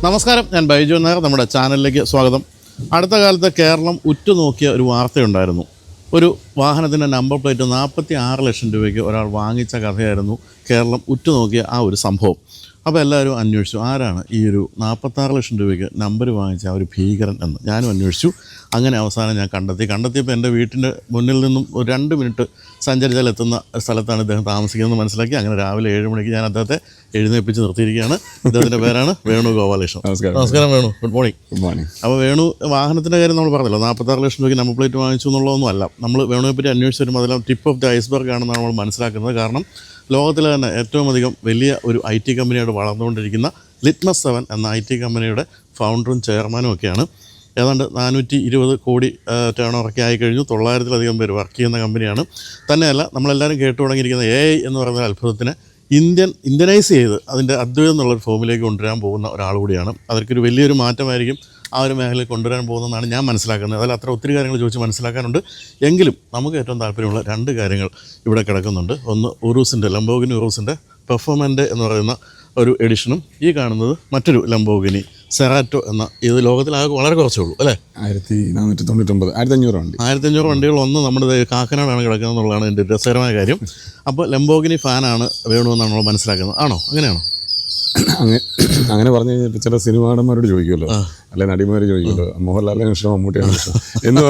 നമസ്കാരം, ഞാൻ ബൈജു നായർ. നമ്മുടെ ചാനലിലേക്ക് സ്വാഗതം. അടുത്ത കാലത്ത് കേരളം ഉറ്റുനോക്കിയ ഒരു വാർത്തയുണ്ടായിരുന്നു. ഒരു വാഹനത്തിൻ്റെ നമ്പർ പ്ലേറ്റ് 46 ലക്ഷം രൂപയ്ക്ക് ഒരാൾ വാങ്ങിച്ച കഥയായിരുന്നു കേരളം ഉറ്റുനോക്കിയ ആ ഒരു സംഭവം. അപ്പോൾ എല്ലാവരും അന്വേഷിച്ചു, ആരാണ് ഈ ഒരു 46 ലക്ഷം രൂപയ്ക്ക് നമ്പർ വാങ്ങിച്ച ആ ഒരു ഭീകരൻ എന്ന്. ഞാനും അന്വേഷിച്ചു. അങ്ങനെ അവസാനം ഞാൻ കണ്ടെത്തിയപ്പോൾ എൻ്റെ വീട്ടിൻ്റെ മുന്നിൽ നിന്നും ഒരു 2 മിനിറ്റ് സഞ്ചരിച്ചാൽ എത്തുന്ന സ്ഥലത്താണ് ഇദ്ദേഹം താമസിക്കുന്നതെന്ന് മനസ്സിലാക്കി. അങ്ങനെ രാവിലെ 7 മണിക്ക് ഞാൻ അദ്ദേഹത്തെ എഴുന്നേൽപ്പിച്ച് നിർത്തിയിരിക്കുകയാണ്. ഇദ്ദേഹത്തിൻ്റെ പേരാണ് വേണു ഗോപാലകൃഷ്ണൻ. നമസ്കാരം വേണു. Good morning. അപ്പോൾ വേണു വാഹനത്തിൻ്റെ കാര്യം നമ്മൾ പറഞ്ഞല്ലോ, 46 ലക്ഷം രൂപയ്ക്ക് നമ്പർ പ്ലേറ്റ് വാങ്ങിച്ചു എന്നുള്ളതൊന്നും അല്ല. നമ്മൾ വേണുവിനെ പറ്റി അന്വേഷിച്ച് വരുമ്പോൾ അതെല്ലാം ടിപ്പ് ഓഫ് ദി ഐസ്ബർഗ് ആണെന്നാണ് നമ്മൾ മനസ്സിലാക്കുന്നത്. കാരണം ലോകത്തിലെ തന്നെ ഏറ്റവും അധികം വലിയ ഒരു IT കമ്പനിയായിട്ട് വളർന്നുകൊണ്ടിരിക്കുന്ന ലിറ്റ്മസ് 7 എന്ന IT കമ്പനിയുടെ ഫൗണ്ടറും ചെയർമാനും ഒക്കെയാണ്. ഏതാണ്ട് 420 കോടി ടേൺ ഓവറൊക്കെ ആയിക്കഴിഞ്ഞു. 900-ലധികം പേര് വർക്ക് ചെയ്യുന്ന കമ്പനിയാണ്. തന്നെയല്ല, നമ്മളെല്ലാവരും കേട്ടു തുടങ്ങിയിരിക്കുന്ന AI എന്ന് പറയുന്ന അത്ഭുതത്തിനെ ഇന്ത്യനൈസ് ചെയ്ത് അതിൻ്റെ അദ്വൈതം എന്നുള്ളൊരു ഫോമിലേക്ക് കൊണ്ടുവരാൻ പോകുന്ന ഒരാൾ കൂടിയാണ്. അതൊരു വലിയൊരു മാറ്റമായിരിക്കും ആ ഒരു മേഖലയിൽ കൊണ്ടുവരാൻ പോകുന്നതെന്നാണ് ഞാൻ മനസ്സിലാക്കുന്നത്. അതിൽ അത്ര ഒത്തിരി കാര്യങ്ങൾ ചോദിച്ച് മനസ്സിലാക്കാനുണ്ട്. എങ്കിലും നമുക്ക് ഏറ്റവും താല്പര്യമുള്ള 2 കാര്യങ്ങൾ ഇവിടെ കിടക്കുന്നുണ്ട്. ഒന്ന് ഉറൂസിൻ്റെ, ലംബോർഗിനി ഉറൂസിൻ്റെ പെർഫോമൻറ്റ് എന്ന് പറയുന്ന ഒരു എഡിഷനും, ഈ കാണുന്നത് മറ്റൊരു ലംബോർഗിനി സെറാറ്റോ എന്ന, ഇത് ലോകത്തിലാകെ വളരെ കുറച്ചേ ഉള്ളൂ അല്ലേ? 1499 1500 വണ്ടികൾ ഒന്ന് നമ്മുടെ കാക്കനാടാണ് കിടക്കുന്നത് എന്നുള്ളതാണ് എൻ്റെ രസകരമായ കാര്യം. അപ്പോൾ ലംബോർഗിനി ഫാനാണ് വേണു എന്നാണ് നമ്മൾ മനസ്സിലാക്കുന്നത്. ആണോ? അങ്ങനെയാണോ? അങ്ങനെ പറഞ്ഞു കഴിഞ്ഞാൽ ചില സിനിമാടന്മാരോട് ചോദിക്കുമല്ലോ, അല്ലെ നടിമാർ ചോദിക്കുമല്ലോ, മോഹൻലാലിനെ ഇഷ്ടം മമ്മൂട്ടിയാണ് ഇഷ്ടം എന്ന്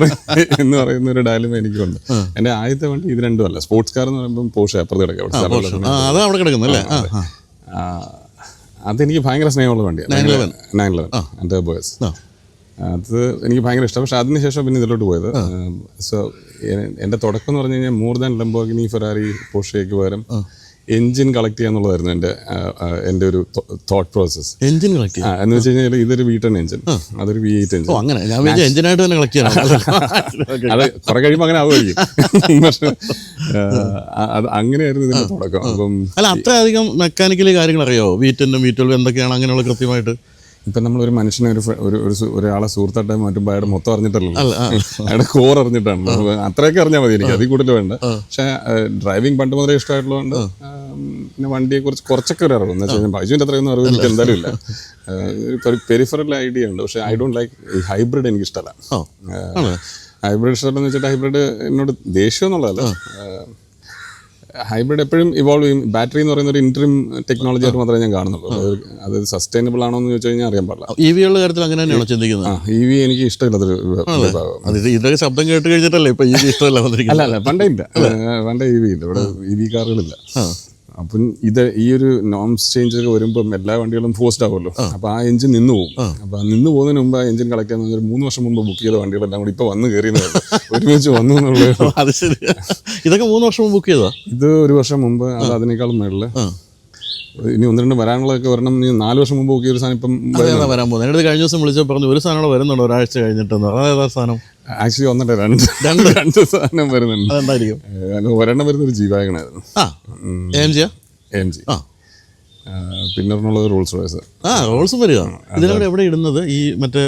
പറയുന്ന ഒരു ഡയലമ എനിക്കുണ്ട്. എൻ്റെ ആദ്യത്തെ വണ്ടി ഇത് രണ്ടും അല്ല. സ്പോർട്സ് കാർ എന്ന് പറയുമ്പോൾ പോഷ് അപ്പുറത്ത് കിടക്കുക, അവിടെ കിടക്കുന്നല്ലേ. അതെനിക്ക് ഭയങ്കര സ്നേഹമുള്ള വണ്ടിയാണ് 911 എൻ്റെ ബോയ്സ്. അത് എനിക്ക് ഭയങ്കര ഇഷ്ടം. പക്ഷെ അതിനുശേഷം പിന്നെ ഇതിലോട്ട് പോയത്. സോ എൻ്റെ തുടക്കം എന്ന് പറഞ്ഞു കഴിഞ്ഞാൽ മോർ ദാൻ ലംബോർഗിനി, ഫെറാറി, പോർഷയ്ക്ക് പകരം എൻജിൻ കളക്ട് ചെയ്യാന്നുള്ളതായിരുന്നു എൻ്റെ ഒരു തോട്ട് പ്രോസസ്. എൻജിൻ കളക്ട് ചെയ്യുക എന്ന് വെച്ച് കഴിഞ്ഞാൽ ഇതൊരു V10 എൻജിൻ, അതൊരു V8 എൻജിൻ. അങ്ങനെ എഞ്ചിനായിട്ട് തന്നെ കളക്ട് ചെയ്യണം. അത് കുറെ കഴിയുമ്പോൾ അങ്ങനെ ആവുമായിരിക്കും. പക്ഷെ അത് അങ്ങനെയായിരുന്നു ഇതിന്റെ തുടക്കം. അപ്പം അല്ല, അത്രയധികം മെക്കാനിക്കലി കാര്യങ്ങൾ അറിയാമോ? V10 V12 എന്തൊക്കെയാണ് അങ്ങനെയുള്ള കൃത്യമായിട്ട്? ഇപ്പം നമ്മളൊരു മനുഷ്യനെ ഒരാളെ സുഹൃത്തായിട്ട് മാറ്റുമ്പോൾ അയാളുടെ മൊത്തം അറിഞ്ഞിട്ടല്ലോ, അയാളുടെ കോർ അറിഞ്ഞിട്ടാണ്. അത്രയൊക്കെ അറിഞ്ഞാൽ മതി, എനിക്ക് അതിൽ കൂടുതൽ വേണ്ട. പക്ഷേ ഡ്രൈവിംഗ് പണ്ട് മുതലേ ഇഷ്ടമായിട്ടുള്ളതുകൊണ്ട് പിന്നെ വണ്ടിയെ കുറിച്ച് കുറച്ചൊക്കെ ഒരു അറിവ്. എന്ന് വെച്ച് കഴിഞ്ഞാൽ ബൈജുവിൻ്റെ അത്രയൊന്നും അറിവ് എനിക്ക് എന്തായാലും ഇല്ല. ഒരു പെരിഫറൽ ഐഡിയ ഉണ്ട്. പക്ഷേ ഐ ഡോണ്ട് ലൈക്ക് ഈ ഹൈബ്രിഡ്. എനിക്ക് ഇഷ്ടമല്ല ഹൈബ്രിഡ്. ഇഷ്ടമല്ലെന്ന് വെച്ചിട്ട് ഹൈബ്രിഡ് എന്നോട് ദേഷ്യം എന്നുള്ളതല്ല. ഹൈബ്രിഡ് എപ്പോഴും ഇവോൾവ് ചെയ്യും. ബാറ്ററി എന്ന് പറയുന്ന ഒരു ഇൻട്രീം ടെക്നോളജി ആയിട്ട് മാത്രമേ ഞാൻ കാണുന്നുള്ളൂ. അത് സസ്റ്റൈനബിൾ ആണോ എന്ന് ചോദിച്ചു കഴിഞ്ഞാൽ അറിയാൻ പാടില്ല. EV-യുടെ കാര്യത്തിൽ അങ്ങനെ തന്നെയാണോ ചിന്തിക്കുന്നത്? EV എനിക്ക് ഇഷ്ടമില്ലാത്തൊരു വിഭാഗം. ഇതൊക്കെ ശബ്ദം കേട്ട് കഴിഞ്ഞിട്ടല്ലേ ഇപ്പൊ EV ഇഷ്ടമല്ല? അല്ല, പണ്ടേ ഇല്ല. പണ്ടേ EV ഇല്ല. ഇവിടെ EV കാറുകളില്ല. അപ്പം ഈ ഒരു നോംസ് ചേഞ്ച് ഒക്കെ വരുമ്പം എല്ലാ വണ്ടികളും ഫോഴ്സ്ഡ് ആവുമല്ലോ. അപ്പോൾ ആ എഞ്ചിൻ നിന്ന് പോകും. അപ്പോൾ നിന്ന് പോകുന്നതിന് മുമ്പ് ആ എഞ്ചിൻ കളക്ട് ചെയ്യുന്ന 3 വർഷം മുമ്പ് ബുക്ക് ചെയ്ത വണ്ടികളെല്ലാം കൂടി ഇപ്പോൾ വന്ന് കയറിയെന്നുള്ളൂ. ഒരുമിച്ച് വന്നു എന്നുള്ളത്. അത് ശരി. ഇതൊക്കെ 3 വർഷം മുമ്പ് ബുക്ക് ചെയ്തോ? ഇത് 1 വർഷം മുമ്പ്. അത് അതിനേക്കാളും മേളില് ഇനി 1-2 വരാനുള്ളതൊക്കെ വരണം. 4 വർഷം മുമ്പ് ബുക്ക് ചെയ്ത സാധനം ഇപ്പം വരാൻ പോകുന്നത്. എൻ്റെ കഴിഞ്ഞ ദിവസം വിളിച്ചപ്പോൾ പറഞ്ഞു ഒരു സാധനം വരുന്നുണ്ട് ഒരാഴ്ച കഴിഞ്ഞിട്ടെന്ന്. അതേതാ സാധനം? ആക്ച്വലി ഒന്നല്ല, രണ്ട് സാധനം വരുന്നുണ്ട്. അതെന്തായിരിക്കും? ഒരെണ്ണം വരുന്ന ഒരു ജീവാഗണായിരുന്നു. AMG. പിന്നെ റോൾസ് റോയ്സ്. റോൾസും വരിക. ഇതിനവിടെ എവിടെ ഇടുന്നത്? ഈ മറ്റേ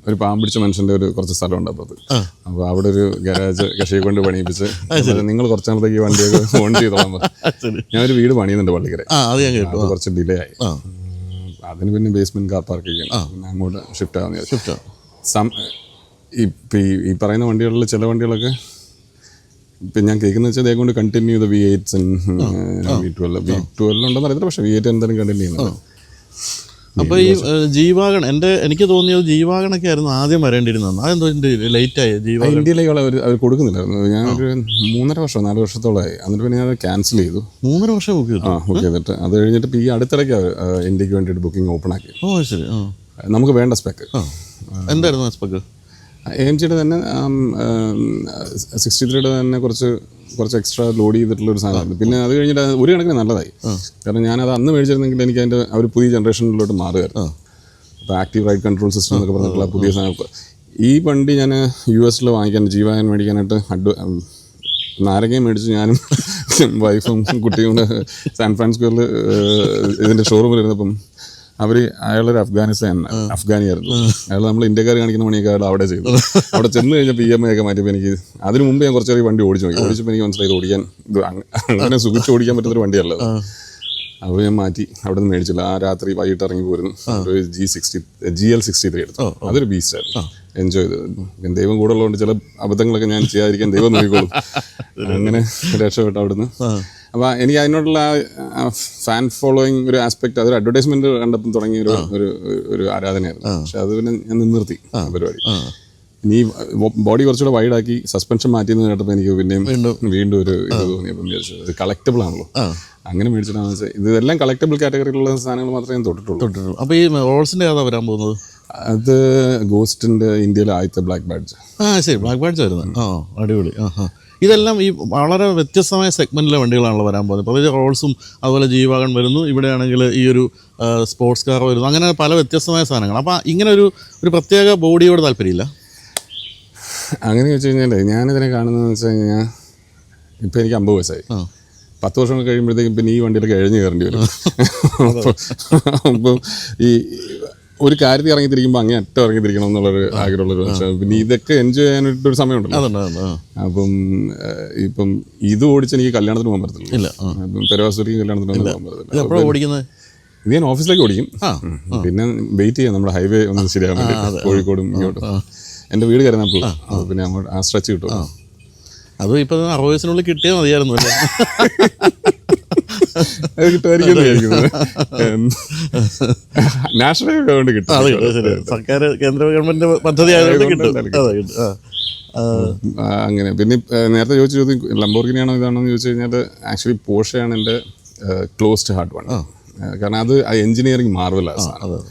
ഒരു പാമ്പിടിച്ച മനുഷ്യന്റെ ഒരു കുറച്ച് സ്ഥലമുണ്ട് അപ്പുറത്ത്. അപ്പൊ അവിടെ ഒരു ഗരാജ് കക്ഷിയെ കൊണ്ട് പണിയിപ്പിച്ച് നിങ്ങൾ കുറച്ചാളത്തേക്ക് വണ്ടിയൊക്കെ ഫോൺ ചെയ്തോളാം. ഞാനൊരു വീട് പണിയുന്നുണ്ട് പള്ളിക്കര. അത് കുറച്ച് ഡിലേ ആയി. അതിന് പിന്നെ ബേസ്മെന്റ് കാർ പാർക്ക് ചെയ്യണം. പിന്നെ അങ്ങോട്ട് ഷിഫ്റ്റ് ആവുന്ന ഈ പറയുന്ന വണ്ടികളിൽ ചില വണ്ടികളൊക്കെ ഇപ്പം ഞാൻ കേൾക്കുന്നത് വെച്ചാൽ കൊണ്ട് കണ്ടിന്യൂ ചെയ്ത V8 V12 ഉണ്ടെന്ന് അറിയത്തില്ല. പക്ഷേ V8 എന്തായാലും കണ്ടിന്യൂ ചെയ്യുന്നത്. അപ്പോൾ ഈ ജീവാഗൺ എനിക്ക് തോന്നിയത് ജീവാഗണൊക്കെ ആയിരുന്നു ആദ്യം വരേണ്ടിയിരുന്നത്. അതെന്തോ ലേറ്റായി. ജീവാഗൺ ഇന്ത്യയിലേക്ക് അവർ കൊടുക്കുന്നില്ലായിരുന്നു. ഞാനൊരു 3.5 വർഷം 4 വർഷത്തോളമായി. എന്നിട്ട് പിന്നെ ഞാൻ ക്യാൻസൽ ചെയ്തു. 3.5 വർഷം ബുക്ക് ചെയ്തിട്ട് അത് കഴിഞ്ഞിട്ട് ഈ അടുത്തിടയ്ക്ക് ഇന്ത്യക്ക് വേണ്ടിയിട്ട് ബുക്കിംഗ് ഓപ്പൺ ആക്കി. ശരി. നമുക്ക് വേണ്ട സ്പെക്ക് എന്തായിരുന്നു സ്പെക്ക്? AMGയുടെ തന്നെ 63യുടെ തന്നെ കുറച്ച് എക്സ്ട്രാ ലോഡ് ചെയ്തിട്ടുള്ളൊരു സാധനമായിരുന്നു. പിന്നെ അത് കഴിഞ്ഞിട്ട് ഒരു കണക്കിന് നല്ലതായി. കാരണം ഞാനത് അന്ന് മേടിച്ചിരുന്നെങ്കിൽ എനിക്ക് അതിൻ്റെ ഒരു പുതിയ ജനറേഷനിലോട്ട് മാറുമായിരുന്നു. അപ്പോൾ ആക്റ്റീവ് റൈഡ് കൺട്രോൾ സിസ്റ്റം എന്നൊക്കെ പറഞ്ഞിട്ടുള്ള പുതിയ സാധനം. ഈ വണ്ടി ഞാൻ US വാങ്ങിക്കാൻ, ജീവാൻ മേടിക്കാനായിട്ട് നാരങ്ങയും മേടിച്ച് ഞാനും വൈഫും കുട്ടിയും കൂടെ സാൻ ഫ്രാൻസിസ്കോയിൽ ഇതിൻ്റെ ഷോറൂമിലിരുന്നപ്പം അയാളൊരു അഫ്ഗാനിയായിരുന്നു. അയാൾ നമ്മൾ ഇന്ത്യക്കാർ കാണിക്കുന്ന പണിയൊക്കെ അയാൾ അവിടെ ചെയ്തു. അവിടെ ചെന്ന് കഴിഞ്ഞപ്പോൾ EMI ഒക്കെ മാറ്റിയപ്പോൾ എനിക്ക് അതിന് മുമ്പ് ഞാൻ കുറച്ചേറെ വണ്ടി ഓടിച്ചപ്പോൾ എനിക്ക് മനസ്സിലായി ഓടിക്കാൻ അങ്ങനെ സുഖിച്ച് ഓടിക്കാൻ പറ്റുന്നൊരു വണ്ടിയല്ല. അപ്പോൾ ഞാൻ മാറ്റി അവിടെ നിന്ന് മേടിച്ചില്ല. ആ രാത്രി വൈകിട്ട് ഇറങ്ങി പോരുന്നു. ഒരു GL63 എടുത്തു. അതൊരു ബീസ്റ്റായിരുന്നു. എൻജോയ് ചെയ്തത്. പിന്നെ ദൈവം കൂടെ ഉള്ളതുകൊണ്ട് ചില അബദ്ധങ്ങളൊക്കെ ഞാൻ ചെയ്യാതിരിക്കാൻ ദൈവം നോക്കിക്കോളും. അങ്ങനെ രക്ഷപ്പെട്ടു അവിടുന്ന്. അപ്പോൾ എനിക്ക് അതിനോടുള്ള ഫാൻ ഫോളോയിങ് ഒരു ആസ്പെക്ട്, അതൊരു അഡ്വർടൈസ്മെന്റ് കണ്ടപ്പോൾ തുടങ്ങിയ ഒരു ആരാധനയായിരുന്നു. പക്ഷെ അത് പിന്നെ ഞാൻ നിർത്തി പരിപാടി. ഇനി ബോഡി കുറച്ചുകൂടെ വൈഡാക്കി സസ്പെൻഷൻ മാറ്റിയെന്ന് കേട്ടപ്പോൾ എനിക്ക് പിന്നെയും വീണ്ടും ഒരു ഇത് തോന്നിയപ്പോൾ വിചാരിച്ചു ഇത് കളക്റ്റബിൾ ആണല്ലോ, അങ്ങനെ മേടിച്ചിട്ടാണെന്ന് വെച്ചാൽ ഇതെല്ലാം കളക്റ്റബിൾ കാറ്റഗറിയിലുള്ള സാധനങ്ങൾ മാത്രമേ ഞാൻ തൊട്ടിട്ടുള്ളൂ. അപ്പോൾ ഈ റോൾസിൻ്റെ ഏതാ വരാൻ പോകുന്നത്? അത് ഗോസ്റ്റിൻ്റെ ഇന്ത്യയിലെ ആദ്യത്തെ ബ്ലാക്ക് ബാഡ്ജ്. ശരി, ബ്ലാക്ക് ബാഡ്ജ് വരുന്നത്. അടിപൊളി. ഇതെല്ലാം ഈ വളരെ വ്യത്യസ്തമായ സെഗ്മെൻറ്റിലെ വണ്ടികളാണല്ലോ വരാൻ പോകുന്നത്. പ്രത്യേകിച്ച് റോൾസും അതുപോലെ G-Wagon വരുന്നു, ഇവിടെയാണെങ്കിൽ ഈ ഒരു സ്പോർട്സ് കാർ വരുന്നു, അങ്ങനെ പല വ്യത്യസ്തമായ സാധനങ്ങൾ. അപ്പോൾ ഇങ്ങനെ ഒരു പ്രത്യേക ബോഡിയോട് താല്പര്യമില്ല? അങ്ങനെ വെച്ച് കഴിഞ്ഞാൽ ഞാനിതിനെ കാണുന്നതെന്ന് വെച്ച് കഴിഞ്ഞാൽ ഇപ്പം എനിക്ക് 50 വയസ്സായി. 10 വർഷം കഴിയുമ്പോഴത്തേക്കും പിന്നെ ഈ വണ്ടിയിലൊക്കെ എഴഞ്ഞ് കയറേണ്ടി വരും. അപ്പം ഈ ഒരു കാര്യത്തിൽ ഇറങ്ങിത്തിരിക്കുമ്പോൾ അങ്ങേ അറ്റം ഇറങ്ങിത്തിരിക്കണം എന്നുള്ളൊരു ആഗ്രഹമുള്ളൊരു പക്ഷേ പിന്നെ ഇതൊക്കെ എൻജോയ് ചെയ്യാനായിട്ടൊരു സമയമുണ്ടല്ലോ. അപ്പം ഇപ്പം ഇത് ഓടിച്ച് എനിക്ക് കല്യാണത്തിന് പോകാൻ പറ്റത്തില്ല. അപ്പം പെരവാസൂരിക്കും കല്യാണത്തിന് പോകാൻ പറ്റത്തില്ല. ഇത് ഞാൻ ഓഫീസിലേക്ക് ഓടിക്കും. പിന്നെ വെയിറ്റ് ചെയ്യാം നമ്മുടെ ഹൈവേ ഒന്ന് ശരിയാകാൻ വേണ്ടി, കോഴിക്കോടും ഇങ്ങോട്ടും. എൻ്റെ വീട് കരുനാഗപ്പള്ളി. അപ്പോൾ പിന്നെ അങ്ങോട്ട് ആ സ്ട്രെച്ച് കിട്ടും. അതും ഇപ്പം 60 വയസ്സിനുള്ളിൽ കിട്ടിയാൽ മതിയായിരുന്നു. അത് കിട്ടുമായിരിക്കും. നാഷണൽ ഗവൺമെന്റ് കിട്ടും. സർക്കാർ കേന്ദ്ര ഗവൺമെന്റ് പദ്ധതി അങ്ങനെ. പിന്നെ നേരത്തെ ചോദിച്ച ചോദ്യം ലംബോർഗിനിയാണോ ഇതാണോന്ന് ചോദിച്ചു കഴിഞ്ഞാൽ ആക്ച്വലി പോർഷയാണ് എൻ്റെ ക്ലോസ്ഡ് ഹാർട്ട് വൺ. കാരണം അത് എഞ്ചിനീയറിംഗ് മാർവലാണ് സാധനം,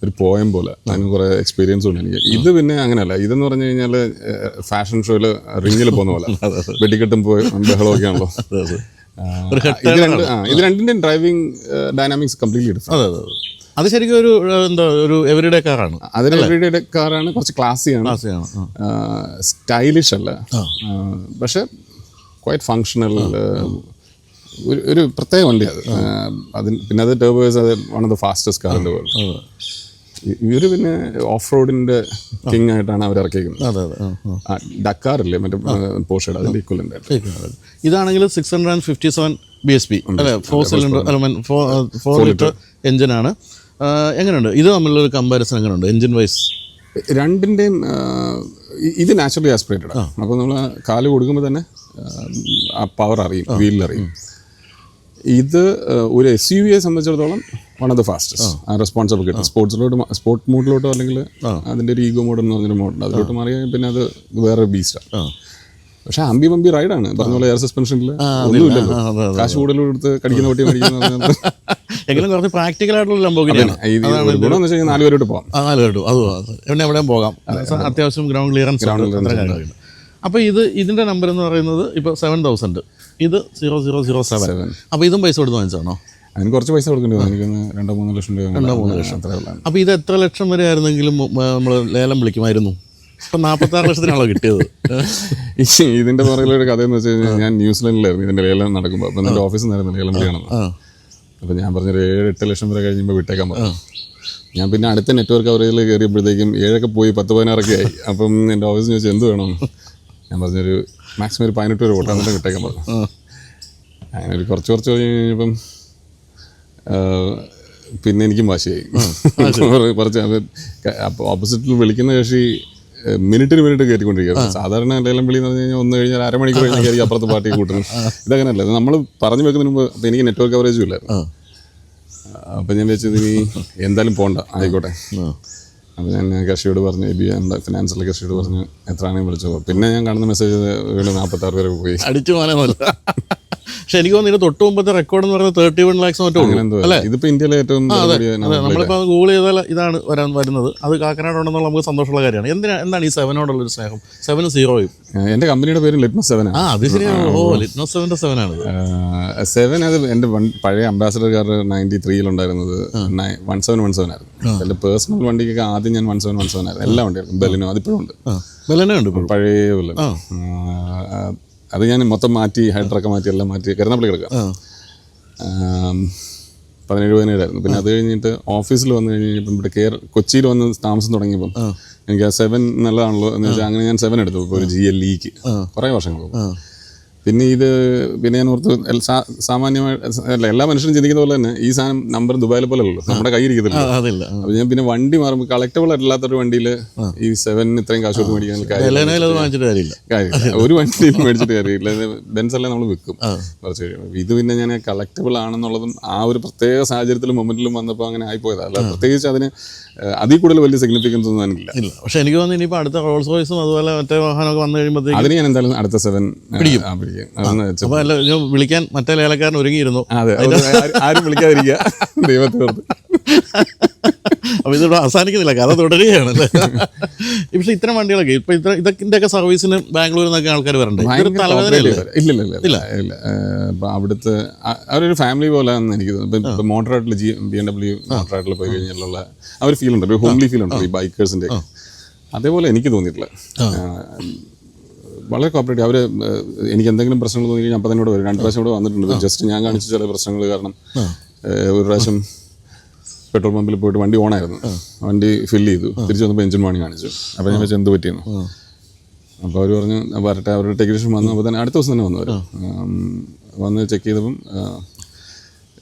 ഒരു പോയം പോലെ. അതിന് കുറേ എക്സ്പീരിയൻസ് ഉണ്ട് എനിക്ക്. ഇത് പിന്നെ അങ്ങനെയല്ല. ഇതെന്ന് പറഞ്ഞു കഴിഞ്ഞാൽ ഫാഷൻ ഷോയിൽ റിങ്ങിൽ പോകുന്ന പോലെ വെടിക്കെട്ടും പോയി ബഹളമൊക്കെ ആണല്ലോ. ഇത് രണ്ടിൻ്റെയും ഡ്രൈവിംഗ് ഡൈനാമിക്സ് കംപ്ലീറ്റ്ലി ഡിഫറെന്റ്. അത് ശരിക്കും ഒരു എവരിഡേ കാറാണ്. അതൊരു എവരിഡേ കാറാണ്. കുറച്ച് ക്ലാസിയാണ്, സ്റ്റൈലിഷ് അല്ല, പക്ഷെ ക്വൈറ്റ് ഫങ്ഷണൽ, ഒരു പ്രത്യേക വണ്ടി അത്. പിന്നെ അത് ടർബോസ്, അത് one of the fastest car in the world. ഇവര് പിന്നെ ഓഫ് റോഡിന്റെ കിങ് ആയിട്ടാണ് അവർ ഇറക്കിയിരിക്കുന്നത്. ഡക്കാറില്ലേ മറ്റേ പോർഷയുടെ, അതിന്റെ ഇക്വലന്റ് ആയിട്ട്. ഇതാണെങ്കിൽ 657 bhp അല്ലെ, 4 സിലിണ്ടർ 4 ലിറ്റർ എഞ്ചിനാണ്. എങ്ങനെയുണ്ട് ഇത് തമ്മിലുള്ള കമ്പാരിസൺ? എങ്ങനെയുണ്ട് എഞ്ചിൻ വൈസ്? രണ്ടിൻ്റെയും ഇത് നാച്ചുറലി ആസ്പിറേറ്റഡ്. അപ്പോൾ നമ്മൾ കാല് കൊടുക്കുമ്പോൾ തന്നെ ആ പവർ അറിയും, വീലിലറിയും. ഇത് ഒരു SUV-യെ സംബന്ധിച്ചിടത്തോളം വൺ ഓഫ് ദ ഫാസ്റ്റസ്റ്റ്. ആ റെസ്പോൺസിബിൾ കിട്ടും. സ്പോർട്ട് മോഡിലോട്ടോ അല്ലെങ്കിൽ അതിൻ്റെ ഒരു ഈഗോ മോഡ് എന്ന് പറഞ്ഞൊരു മോഡുണ്ട്, അതിലോട്ട് മാറിയാൽ പിന്നെ അത് വേറെ ബീസ്റ്റാണ്. പക്ഷെ അമ്പി ബമ്പി റൈഡാണ്. പറഞ്ഞ പോലെ എയർ സസ്പെൻഷനിൽ ഒന്നുമില്ലല്ലോ. കാശ് കൂടുതലും എടുത്ത് കടിക്കുന്ന പട്ടി മേടിക്കുന്നത്. എങ്കിലും കുറച്ച് പ്രാക്ടിക്കൽ ആയിട്ടുള്ള ലംബോർഗിനിയാണ്. ഗുണം എന്ന് വെച്ച് കഴിഞ്ഞാൽ 4 പേരോട്ട് പോകാം. 4 പേരോട്ട് അതും എവിടെയും പോകാം. അത്യാവശ്യം ഗ്രൗണ്ട് ക്ലിയറൻസ്. അപ്പോൾ ഇതിൻ്റെ നമ്പർ എന്ന് പറയുന്നത് ഇപ്പോൾ 7000, ഇത് 0007. അപ്പോൾ ഇതും പൈസ കൊടുത്ത് വാങ്ങിച്ചാണോ? അതിന് കുറച്ച് പൈസ കൊടുക്കേണ്ടി വന്നു. എനിക്ക് 2-3 ലക്ഷം രൂപ. 2-3 ലക്ഷം. അപ്പോൾ ഇത് എത്ര ലക്ഷം വരെ ആയിരുന്നെങ്കിലും നമ്മൾ ലേലം വിളിക്കുമായിരുന്നു? ഇപ്പം 46 ലക്ഷത്തിനാണോ കിട്ടിയത്? ഇതിൻ്റെ പുറകിലൊരു കഥയെന്ന് വെച്ച് കഴിഞ്ഞാൽ ഞാൻ ന്യൂസിലൻഡിലായിരുന്നു ഇതിൻ്റെ ലേലം നടക്കുമ്പോൾ. അപ്പം എൻ്റെ ഓഫീസിൽ നിന്നായിരുന്നു ലേലം വിളിയണം. അപ്പോൾ ഞാൻ പറഞ്ഞൊരു 7-8 ലക്ഷം വരെ കഴിയുമ്പോൾ വിട്ടേക്കാൻ പറഞ്ഞു. ഞാൻ പിന്നെ അടുത്ത നെറ്റ്വർക്ക് കവറേജിൽ കയറിയപ്പോഴത്തേക്കും 7 പോയി 10-16 ആയി. അപ്പം എൻ്റെ ഓഫീസിൽ ചോദിച്ചാൽ എന്ത് വേണം? ഞാൻ പറഞ്ഞൊരു മാക്സിമം ഒരു 18 വരെ ഓട്ടാൻ തന്നെ വിട്ടേക്കാൻ പറഞ്ഞു. അങ്ങനെ ഒരു കുറച്ച് കഴിഞ്ഞപ്പം പിന്നെ എനിക്കും വാശിയായി. കുറച്ച് അപ്പോൾ ഓപ്പോസിറ്റിൽ വിളിക്കുന്ന കക്ഷി മിനിറ്റിന് കയറ്റിക്കൊണ്ടിരിക്കുക. സാധാരണ ലേലം വിളി എന്ന് പറഞ്ഞു കഴിഞ്ഞാൽ 1 കഴിഞ്ഞാൽ അരമണിക്കൂർ കഴിഞ്ഞാൽ അപ്പുറത്ത് പാർട്ടി കൂട്ടുന്നു. ഇതങ്ങനെയല്ല. നമ്മൾ പറഞ്ഞു വെക്കുന്നതിന് മുമ്പ് അപ്പോൾ എനിക്ക് നെറ്റ്വർക്ക് കവറേജും ഇല്ലായിരുന്നു. അപ്പം ഞാൻ വെച്ചത് ഇനി എന്തായാലും പോകണ്ട, ആയിക്കോട്ടെ. അപ്പോൾ ഞാൻ കക്ഷിയോട് പറഞ്ഞു, നമ്മുടെ ഫിനാൻസിലെ കക്ഷിയോട് പറഞ്ഞു എത്രയാണെങ്കിലും വിളിച്ചോ. പിന്നെ ഞാൻ കാണുന്ന മെസ്സേജ് 46 വരെ പോയി. അടിച്ചു പോകാനൊന്നുമില്ല. പക്ഷെ എനിക്ക് തോന്നുന്നു തൊട്ട് മുമ്പത്തെ റെക്കോർഡ് എന്ന് പറയുന്നത് 31 lakhs അല്ലേ? ഇതിപ്പോൾ ഇന്ത്യയിലെ ഏറ്റവും നമ്മളിപ്പോൾ ഗൂഗിൾ ചെയ്താൽ ഇതാണ് വരുന്നത്. അത് കാക്കനാട് ഉണ്ടെന്നുള്ള നമുക്ക് സന്തോഷമുള്ള കാര്യമാണ്. എന്താണ് ഈ 7നോടുള്ളൊരു സ്നേഹം? 7 0 എൻ്റെ കമ്പനിയുടെ പേര് ലിറ്റ്മസ് 7 ആണ്. അത് ശരിയാണ്. ലിറ്റ്മസ് 7ന്റെ 7 ആണ്. 7 അത് എൻ്റെ പഴയ അംബാസഡർ കാർ 93 ഉണ്ടായിരുന്നത് 1717 ആയിരുന്നു. എൻ്റെ പേഴ്സണൽ വണ്ടിക്കൊക്കെ ആദ്യം ഞാൻ 1717 ആയിരുന്നു. എല്ലാ വണ്ടികൾക്കും. ബെലിനോ അതിപ്പോഴും ഉണ്ട്. ബെലിനോ ഉണ്ട് പഴയ ബെലിനോ. അത് ഞാൻ മൊത്തം മാറ്റി, ഹൈഡ്രൊക്കെ മാറ്റി, എല്ലാം മാറ്റി കരുനാഗപ്പള്ളി കിടക്കാം. 17-17 പിന്നെ അത് കഴിഞ്ഞിട്ട് ഓഫീസിൽ വന്നു കഴിഞ്ഞപ്പം ഇവിടെ കൊച്ചിയിൽ വന്ന് താമസം തുടങ്ങിയപ്പം എനിക്ക് ആ 7 നല്ലതാണല്ലോ എന്ന് വെച്ചാൽ അങ്ങനെ ഞാൻ 7 എടുത്തു. ഇപ്പോൾ ഒരു GLEക്ക് കുറേ വർഷങ്ങൾ പോകും. പിന്നെ ഞാൻ ഓർത്ത് സാമാന്യമായി അല്ല എല്ലാ മനുഷ്യരും ചിന്തിക്കുന്ന പോലെ തന്നെ ഈ സാധനം നമ്പർ ദുബായിലെ പോലെ അല്ലല്ലോ, നമ്മുടെ കയ്യിൽ ഇരിക്കത്തില്ല. അതില്ല. അപ്പോൾ ഞാൻ പിന്നെ വണ്ടി മാറുമ്പോൾ കളക്റ്റബിൾ അല്ലാത്തൊരു വണ്ടിയിൽ ഈ 7 ഇത്രയും കാശ് കൊടുത്ത് മേടിക്കാൻ കാര്യമില്ല. ഒരു വണ്ടിയിൽ മേടിച്ചിട്ട് കാര്യമില്ല. ബെൻസ് എല്ലാം നമ്മൾ വിൽക്കും കുറച്ച് കഴിയുമ്പോൾ. ഇത് പിന്നെ ഞാൻ കളക്റ്റബിൾ ആണെന്നുള്ളതും ആ ഒരു പ്രത്യേക സാഹചര്യത്തിലും മൊമെന്റിലും വന്നപ്പോൾ അങ്ങനെ ആയിപ്പോയതാണ്. അല്ല പ്രത്യേകിച്ച് അതിന് അതിൽ കൂടുതൽ വലിയ സിഗ്നിഫിക്കൻസ് ഒന്നും എനിക്കില്ല. പക്ഷെ എനിക്ക് തോന്നുന്നു ഇനിയിപ്പോൾ അടുത്ത റോൾസ് റോയ്സും അതുപോലെ മറ്റേ വാഹനമൊക്കെ വന്നു കഴിയുമ്പോഴത്തേക്ക് അതിന് ഞാൻ എന്തായാലും അടുത്ത 7 പിടിക്കും. അപ്പോൾ അല്ല വിളിക്കാൻ മറ്റേ ലേലക്കാരൻ ഒരുങ്ങിയിരുന്നു. അതെ, ആരും വിളിക്കാതിരിക്കുക ദൈവത്തോർത്ത്. അപ്പോൾ ഇതിവിടെ അവസാനിക്കുന്നില്ല, കഥ തുടരുകയാണല്ലേ. പക്ഷേ ഇത്തരം വണ്ടികളൊക്കെ ഇപ്പം ഇതൊക്കെ സർവീസിന് ബാംഗ്ലൂരിൽ നിന്നൊക്കെ ആൾക്കാർ വരണ്ടേ? ഇല്ല. ഇപ്പം അവിടുത്തെ അവരൊരു ഫാമിലി പോലെ എനിക്ക് തോന്നുന്നു. ഇപ്പം മോട്ടറായിട്ടിൽ BMW മോട്ടറായിട്ടിൽ പോയി കഴിഞ്ഞാലുള്ള ആ ഒരു ഫീൽ ഉണ്ട്, ഒരു ഹോംലി ഫീൽ ഉണ്ട് ഈ ബൈക്കേഴ്സിൻ്റെ. അതേപോലെ എനിക്ക് തോന്നിയിട്ടില്ല. വളരെ കോപ്പറേറ്റീവ്. അവർ എനിക്ക് എന്തെങ്കിലും പ്രശ്നങ്ങൾ തോന്നി കഴിഞ്ഞാൽ അപ്പം തന്നെ ഇവിടെ വരും. 2 പ്രാവശ്യം ഇവിടെ വന്നിട്ടുണ്ട്. ജസ്റ്റ് ഞാൻ കാണിച്ച ചില പ്രശ്നങ്ങൾ കാരണം ഒരു പ്രാവശ്യം പെട്രോൾ പമ്പിൽ പോയിട്ട് വണ്ടി ഓണായിരുന്നു, വണ്ടി ഫില്ല് ചെയ്തു, തിരിച്ച് വന്നപ്പോൾ എഞ്ചിൻ വാണി കാണിച്ചു. അപ്പോൾ ഞാൻ വെച്ചാൽ എന്ത് പറ്റിയെന്നു. അപ്പോൾ അവർ പറഞ്ഞു വരട്ടെ, അവരുടെ ടെക്നീഷ്യൻ വന്നു. അപ്പോൾ തന്നെ അടുത്ത ദിവസം തന്നെ വന്നവർ വന്ന് ചെക്ക് ചെയ്തപ്പം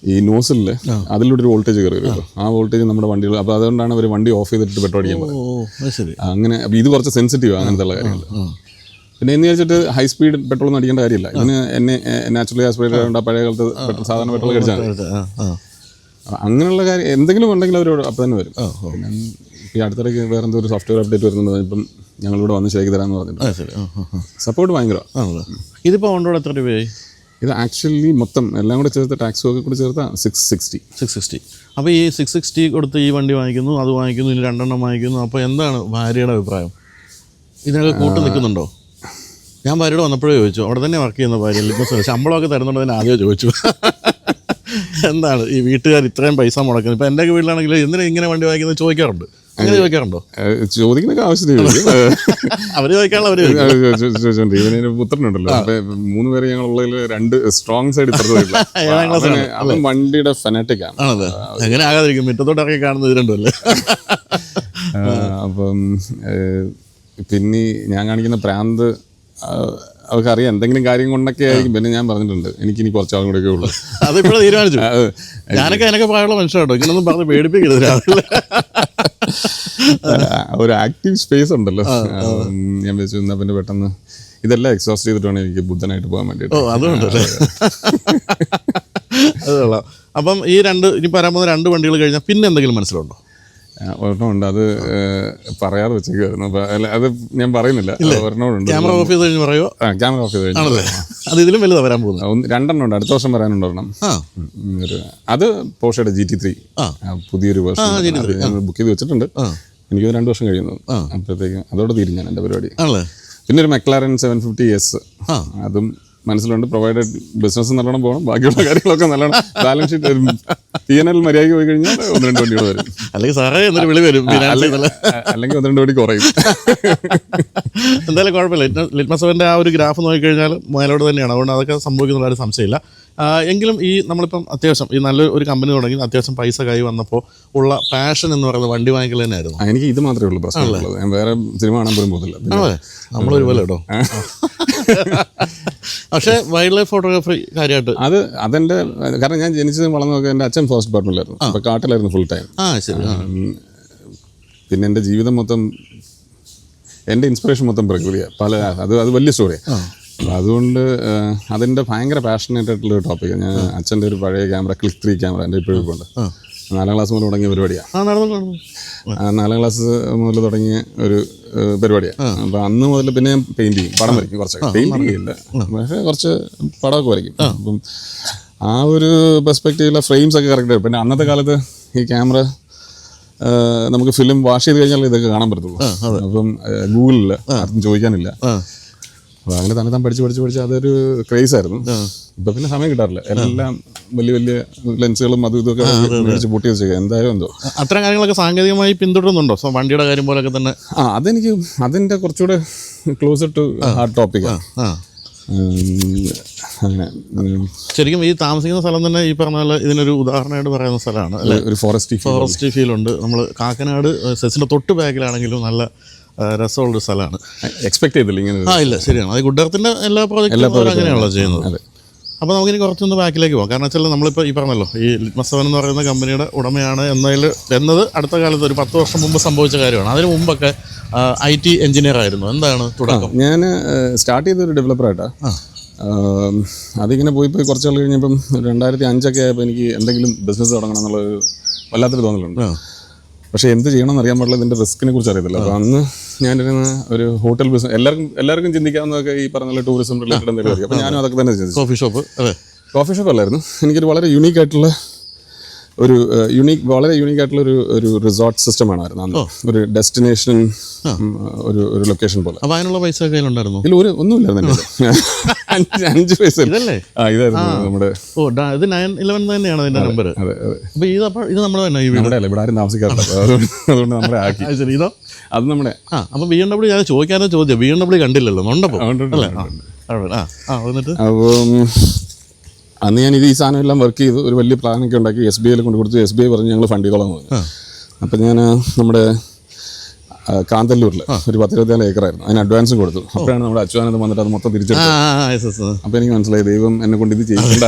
ഈ നോസിലിൽ അതിലൂടെ ഒരു വോൾട്ടേജ് കയറി വരുമല്ലോ, ആ വോൾട്ടേജ് നമ്മുടെ വണ്ടികൾ. അപ്പോൾ അതുകൊണ്ടാണ് അവർ വണ്ടി ഓഫ് ചെയ്തിട്ട് പെട്രോൾ അടിക്കാൻ പറയുന്നത്. അങ്ങനെ അപ്പോൾ ഇത് കുറച്ച് സെൻസിറ്റീവ് അങ്ങനത്തെ ഉള്ള കാര്യങ്ങൾ. പിന്നെ എന്ന് വെച്ചിട്ട് ഹൈ സ്പീഡ് പെട്രോൾ ഒന്നും അടിക്കേണ്ട കാര്യമില്ല. ഇതിന് നാച്ചുറലി ആസ്പിറേറ്റഡ് ആയതുകൊണ്ട് പഴയ കാലത്ത് സാധാരണ പെട്രോൾ അടിച്ചാൽ അങ്ങനെയുള്ള കാര്യം എന്തെങ്കിലും ഉണ്ടെങ്കിൽ അവർ അപ്പം തന്നെ വരും. പിന്നെ ഈ അടുത്തിടയ്ക്ക് വേറെ എന്തോ ഒരു സോഫ്റ്റ്വെയർ അപ്ഡേറ്റ് വരുന്നുണ്ട്. ഇപ്പം ഞങ്ങളിവിടെ വന്ന് ശരിയാക്കി തരാമെന്ന് പറഞ്ഞിട്ടുണ്ട്. സപ്പോർട്ട് ഭയങ്കര. ഇതിപ്പോൾ ഓണ്ടോട് എത്ര രൂപയായി? ഇത് ആക്ച്വലി മൊത്തം എല്ലാം കൂടെ ചേർത്ത് ടാക്സും ഒക്കെ കൂടി ചേർത്ത് 660. അപ്പോൾ ഈ 660 കൊടുത്ത് ഈ വണ്ടി വാങ്ങിക്കുന്നു, അത് വാങ്ങിക്കുന്നു, ഇനി 2 എണ്ണം വാങ്ങിക്കുന്നു. അപ്പോൾ എന്താണ് ഭാര്യയുടെ അഭിപ്രായം? ഇതിനൊക്കെ കൂട്ട് നിൽക്കുന്നുണ്ടോ? ഞാൻ ഭാര്യയോട് വന്നപ്പോഴേ ചോദിച്ചു, അവിടെ തന്നെ വർക്ക് ചെയ്യുന്ന ഭാര്യ ശമ്പളമൊക്കെ തരുന്നുണ്ടോ എന്ന് ആദ്യം ചോദിച്ചു. എന്താണ് ഈ വീട്ടുകാർ ഇത്രയും പൈസ മുടക്കുന്നത്? ഇപ്പം എൻ്റെ വീട്ടിലാണെങ്കിൽ എന്തിനാ ഇങ്ങനെ വണ്ടി വാങ്ങിക്കുന്നത് ചോദിക്കാറുണ്ട്. അങ്ങനെ ചോദിക്കാറുണ്ടോ? ചോദിക്കുന്നൊക്കെ ആവശ്യമില്ല. അവർ ചോദിക്കാനുള്ള ചോദിച്ചോണ്ട് ഇവന് പുത്രനുണ്ടല്ലോ, 3 പേര് ഞങ്ങളുള്ളതിൽ 2 സ്ട്രോങ് സൈഡ് അവൻ വണ്ടിയുടെ ഫെനാറ്റിക് ആണ്. ആണല്ലേ? എങ്ങനെ ആകാതിരിക്കും, മുറ്റത്തോട്ട് ഇറങ്ങി കാണുന്നത് ഇത് രണ്ടുമല്ലേ. അപ്പം പിന്നെ ഞാൻ കാണിക്കുന്ന പ്രാന്ത് അവർക്കറിയാം, എന്തെങ്കിലും കാര്യം കൊണ്ടൊക്കെ ആയിരിക്കും. പിന്നെ ഞാൻ പറഞ്ഞിട്ടുണ്ട് എനിക്കിനി കുറച്ചാളും കൂടെയൊക്കെ ഉള്ളൂ. അതിപ്പോഴും തീരുമാനിച്ചു. ഞാനൊക്കെ അതിനൊക്കെ പ്രായമുള്ള മനുഷ്യരാട്ടോ, ഇങ്ങനൊന്നും പറഞ്ഞ് പേടിപ്പിക്കരുത്. രാവിലെ ഒരു ആക്റ്റീവ് സ്പേസ് ഉണ്ടല്ലോ. ഞാൻ വെച്ചു എന്നാൽ പിന്നെ പെട്ടെന്ന് ഇതെല്ലാം എക്സോസ്റ്റ് ചെയ്തിട്ട് വേണം എനിക്ക് ബുദ്ധനായിട്ട് പോകാൻ വേണ്ടിയിട്ട്. അതുകൊണ്ടല്ലേ? അത് കൊള്ളാം. അപ്പം ഈ ഇനി പറയാൻ പോകുന്ന 2 വണ്ടികൾ കഴിഞ്ഞാൽ പിന്നെ എന്തെങ്കിലും മനസ്സിലുണ്ടോ? ഒരെണ്ണമുണ്ട്, അത് പറയാതെ വെച്ചേക്കുമായിരുന്നു. അത് ഞാൻ പറയുന്നില്ല. ഒരെണ്ണമുണ്ട്. ക്യാമറ ഓഫ് ചെയ്ത് കഴിഞ്ഞ് പറയുമോ? ക്യാമറ ഓഫ് ചെയ്ത് കഴിഞ്ഞു. അത് ഇതിലും വലുതാണ് വരാൻ പോകുന്നത്. 2 എണ്ണം ഉണ്ട്, അടുത്ത വർഷം വരാനുണ്ട് ഒരെണ്ണം. അത് പോർഷയുടെ GT3 പുതിയൊരു വേർഷൻ ബുക്ക് ചെയ്ത് വെച്ചിട്ടുണ്ട്. എനിക്ക് 2 വർഷം കഴിയുന്നു. അപ്പോഴത്തേക്കും അതോടെ തീരും ഞാൻ എൻ്റെ പരിപാടി. പിന്നെ ഒരു മെക്ലാരൻ 750S അതും മനസ്സിലുണ്ട്. പ്രൊവൈഡഡ് ബിസിനസ് നല്ലോണം പോകണം, ബാക്കിയുള്ള കാര്യങ്ങളൊക്കെ നല്ലോണം ബാലൻസ് ഷീറ്റ് TNL മര്യാദയ്ക്ക് പോയി കഴിഞ്ഞാൽ 1-2 വണ്ടികൾ വരും. അല്ലെങ്കിൽ സാറേ എന്നൊരു വിളി വരും, അല്ലെങ്കിൽ 1-2 വണ്ടി കുറയും. എന്തായാലും കുഴപ്പമില്ല. ലിറ്റ്മസ് സെവൻ്റെ ആ ഒരു ഗ്രാഫ് നോക്കിക്കഴിഞ്ഞാൽ മുതലോട് തന്നെയാണ്. അതുകൊണ്ട് അതൊക്കെ സംഭവിക്കുന്ന ഒരു സംശയമില്ല. എങ്കിലും ഈ നമ്മളിപ്പം അത്യാവശ്യം ഈ നല്ലൊരു കമ്പനി തുടങ്ങി അത്യാവശ്യം പൈസ കൈ വന്നപ്പോൾ ഉള്ള പാഷൻ എന്ന് പറയുന്നത് വണ്ടി വാങ്ങിക്കൽ തന്നെയായിരുന്നു. എനിക്ക് ഇത് മാത്രമേ ഉള്ളൂ പ്രശ്നമുള്ളത്. ഞാൻ വേറെ സിനിമ കാണാൻ പോലും പോകുന്നില്ല. നമ്മളൊരു പോലെ കേട്ടോ. പക്ഷേ വൈൽഡ് ലൈഫ് ഫോട്ടോഗ്രാഫി കാര്യമായിട്ട് അതെൻ്റെ കാരണം ഞാൻ ജനിച്ചത് വളർന്നതൊക്കെ എൻ്റെ അച്ഛൻ ഫോറസ്റ്റ് ഡിപ്പാർട്ട്മെൻറ്റിലായിരുന്നു. അപ്പോൾ കാട്ടിലായിരുന്നു ഫുൾ ടൈം. പിന്നെ എൻ്റെ ജീവിതം മൊത്തം എൻ്റെ ഇൻസ്പിറേഷൻ മൊത്തം പ്രകൃതിയാണ്. അത് വലിയ സ്റ്റോറിയാണ്. അപ്പോൾ അതുകൊണ്ട് അതിൻ്റെ ഭയങ്കര പാഷനേറ്റ് ആയിട്ടുള്ളൊരു ടോപ്പിക്കാണ്. ഞാൻ അച്ഛൻ്റെ ഒരു പഴയ ക്യാമറ ക്ലിക്ക് 3 ക്യാമറ എൻ്റെ ഇപ്പോഴും ഉണ്ട്. 4ാം ക്ലാസ് മുതൽ തുടങ്ങിയ പരിപാടിയാണ്. 4ാം ക്ലാസ് മുതൽ തുടങ്ങിയ ഒരു പരിപാടിയാണ്. അപ്പോൾ അന്ന് മുതൽ പിന്നെ ഞാൻ പെയിൻറ് ചെയ്യും, പടം വരയ്ക്കും. കുറച്ചൊക്കെ പെയിൻറ് ചെയ്യില്ല, പക്ഷേ കുറച്ച് പടമൊക്കെ വരയ്ക്കും. അപ്പം ആ ഒരു പെർസ്പെക്റ്റീവിലെ ഫ്രെയിംസ് ഒക്കെ കറക്റ്റ് ആയി. പിന്നെ അന്നത്തെ കാലത്ത് ഈ ക്യാമറ നമുക്ക് ഫിലിം വാഷ് ചെയ്ത് കഴിഞ്ഞാൽ ഇതൊക്കെ കാണാൻ പറ്റത്തുള്ളൂ. അപ്പം ഗൂഗിളിൽ ആർക്കും ചോദിക്കാനില്ല. അപ്പോൾ അങ്ങനെ തന്നെ താൻ പഠിച്ച് അതൊരു ക്രേസ് ആയിരുന്നു. ഇപ്പം പിന്നെ സമയം കിട്ടാറില്ല. എല്ലാം വലിയ വലിയ ലെൻസുകളും അതും ഇതൊക്കെ മേടിച്ച് പൂട്ടി വെച്ചേക്കുക. എന്തായാലും എന്തോ അത്തരം കാര്യങ്ങളൊക്കെ സാങ്കേതികമായി പിന്തുടരുന്നുണ്ടോ? വണ്ടിയുടെ കാര്യം പോലെയൊക്കെ തന്നെ. അതെനിക്ക് അതിൻ്റെ കുറച്ചുകൂടെ ക്ലോസർ ടു ഹാർഡ് ടോപ്പിക്കാണ്. അങ്ങനെ ശരിക്കും ഈ താമസിക്കുന്ന സ്ഥലം തന്നെ ഈ പറഞ്ഞ പോലെ ഇതിനൊരു ഉദാഹരണമായിട്ട് പറയുന്ന സ്ഥലമാണ്. ഒരു ഫോറസ്റ്റ് ഫീലുണ്ട്. നമ്മൾ കാക്കനാട് സെസിൻ്റെ തൊട്ട് ബാക്കിലാണെങ്കിലും നല്ല രസമുള്ളൊരു സ്ഥലമാണ്. എക്സ്പെക്ട് ചെയ്തില്ല ഇങ്ങനെ. ഇല്ല, ശരിയാണ്. അത് ഗുഡ്ഡത്തിൻ്റെ എല്ലാ പ്രോജക്റ്റും അങ്ങനെയാണല്ലോ ചെയ്യുന്നത്. അതെ. അപ്പോൾ നമുക്കിനി കുറച്ചൊന്ന് ബാക്കിലേക്ക് പോകാം. കാരണം വെച്ചാൽ നമ്മളിപ്പോൾ ഈ പറഞ്ഞല്ലോ, ഈ ലിറ്റ്മസ് 7 എന്ന് പറയുന്ന കമ്പനിയുടെ ഉടമയാണ് എന്നത് അടുത്ത കാലത്ത് ഒരു 10 വർഷം മുമ്പ് സംഭവിച്ച കാര്യമാണ്. അതിന് മുമ്പൊക്കെ IT എഞ്ചിനീയർ ആയിരുന്നു. എന്താണ് തുടക്കം? ഞാൻ സ്റ്റാർട്ട് ചെയ്തൊരു ഡെവലപ്പറായിട്ടാണ്. അതിങ്ങനെ പോയി കുറച്ച് നാൾ കഴിഞ്ഞപ്പം 2005 ആയപ്പോൾ എനിക്ക് എന്തെങ്കിലും ബിസിനസ് തുടങ്ങണം എന്നുള്ളൊരു വല്ലാത്തൊരു തോന്നലുണ്ട്. പക്ഷേ എന്ത് ചെയ്യണമെന്ന് അറിയാൻ പാടില്ല, ഇതിൻ്റെ റിസ്കിനെ കുറിച്ച് അറിയത്തില്ല. അപ്പോൾ അന്ന് ഞാനിരുന്ന ഒരു ഹോട്ടൽ ബിസിനസ് എല്ലാവർക്കും ചിന്തിക്കാവുന്നതൊക്കെ ഈ പറഞ്ഞ ടൂറിസം റിലേറ്റഡ് എന്തെങ്കിലും അറിയാം. അപ്പോൾ ഞാനും അതൊക്കെ തന്നെ ചിന്തിച്ചു. Coffee shop? അതെ, കോഫി ഷോപ്പ് അല്ലായിരുന്നു. എനിക്കൊരു വളരെ യൂണീക്കായിട്ടുള്ള ഒരു റിസോർട്ട് സിസ്റ്റം വേണമായിരുന്നു അന്ന്. ഒരു ഡെസ്റ്റിനേഷൻ, ഒരു ലൊക്കേഷൻ പോലെ. അപ്പോൾ അതിനുള്ള പൈസ കയ്യിലുണ്ടായിരുന്നു? ഇതിൽ ഒന്നുമില്ലായിരുന്നു. 5 പൈസ. ഇതല്ലേ? ഇതായിരുന്നു നമ്മുടെ. ഇത് 911 തന്നെയാണ് ഇതിന്റെ നമ്പർ. അതെ. അപ്പോൾ ഇത് നമ്മുടെ തന്നെ? ഇവിടെ ആരും താമസിക്കാറില്ല, അതുകൊണ്ട് നമ്മുടെ ആക്കി. ശരി, ഇതോ? അത് നമ്മുടെ. അപ്പം BMW ഞാൻ ചോദിക്കാനോ ചോദ്യം, BMW കണ്ടില്ലല്ലോ, ഉണ്ടപ്പോൾ? എന്നിട്ട് അപ്പം അന്ന് ഞാൻ ഈ സാധനം എല്ലാം വർക്ക് ചെയ്തു, ഒരു വലിയ പ്ലാനൊക്കെ ഉണ്ടാക്കി SBI കൊണ്ട് കൊടുത്തു. SBI പറഞ്ഞ് ഞങ്ങൾ ഫണ്ട് ചെയ്തോളാം പറഞ്ഞു. അപ്പം ഞാൻ നമ്മുടെ കാന്തല്ലൂരിൽ ഒരു 10-24 ഏക്കറായിരുന്നു, അതിന് അഡ്വാൻസും കൊടുത്തു. അപ്പോഴാണ് നമ്മുടെ അച്യുതാനന്ദൻ വന്നിട്ട് അത് മൊത്തം തിരിച്ചെടുത്തത്. അപ്പം എനിക്ക് മനസ്സിലായി ദൈവം എന്നെ കൊണ്ട് ഇത് ചെയ്യണ്ട.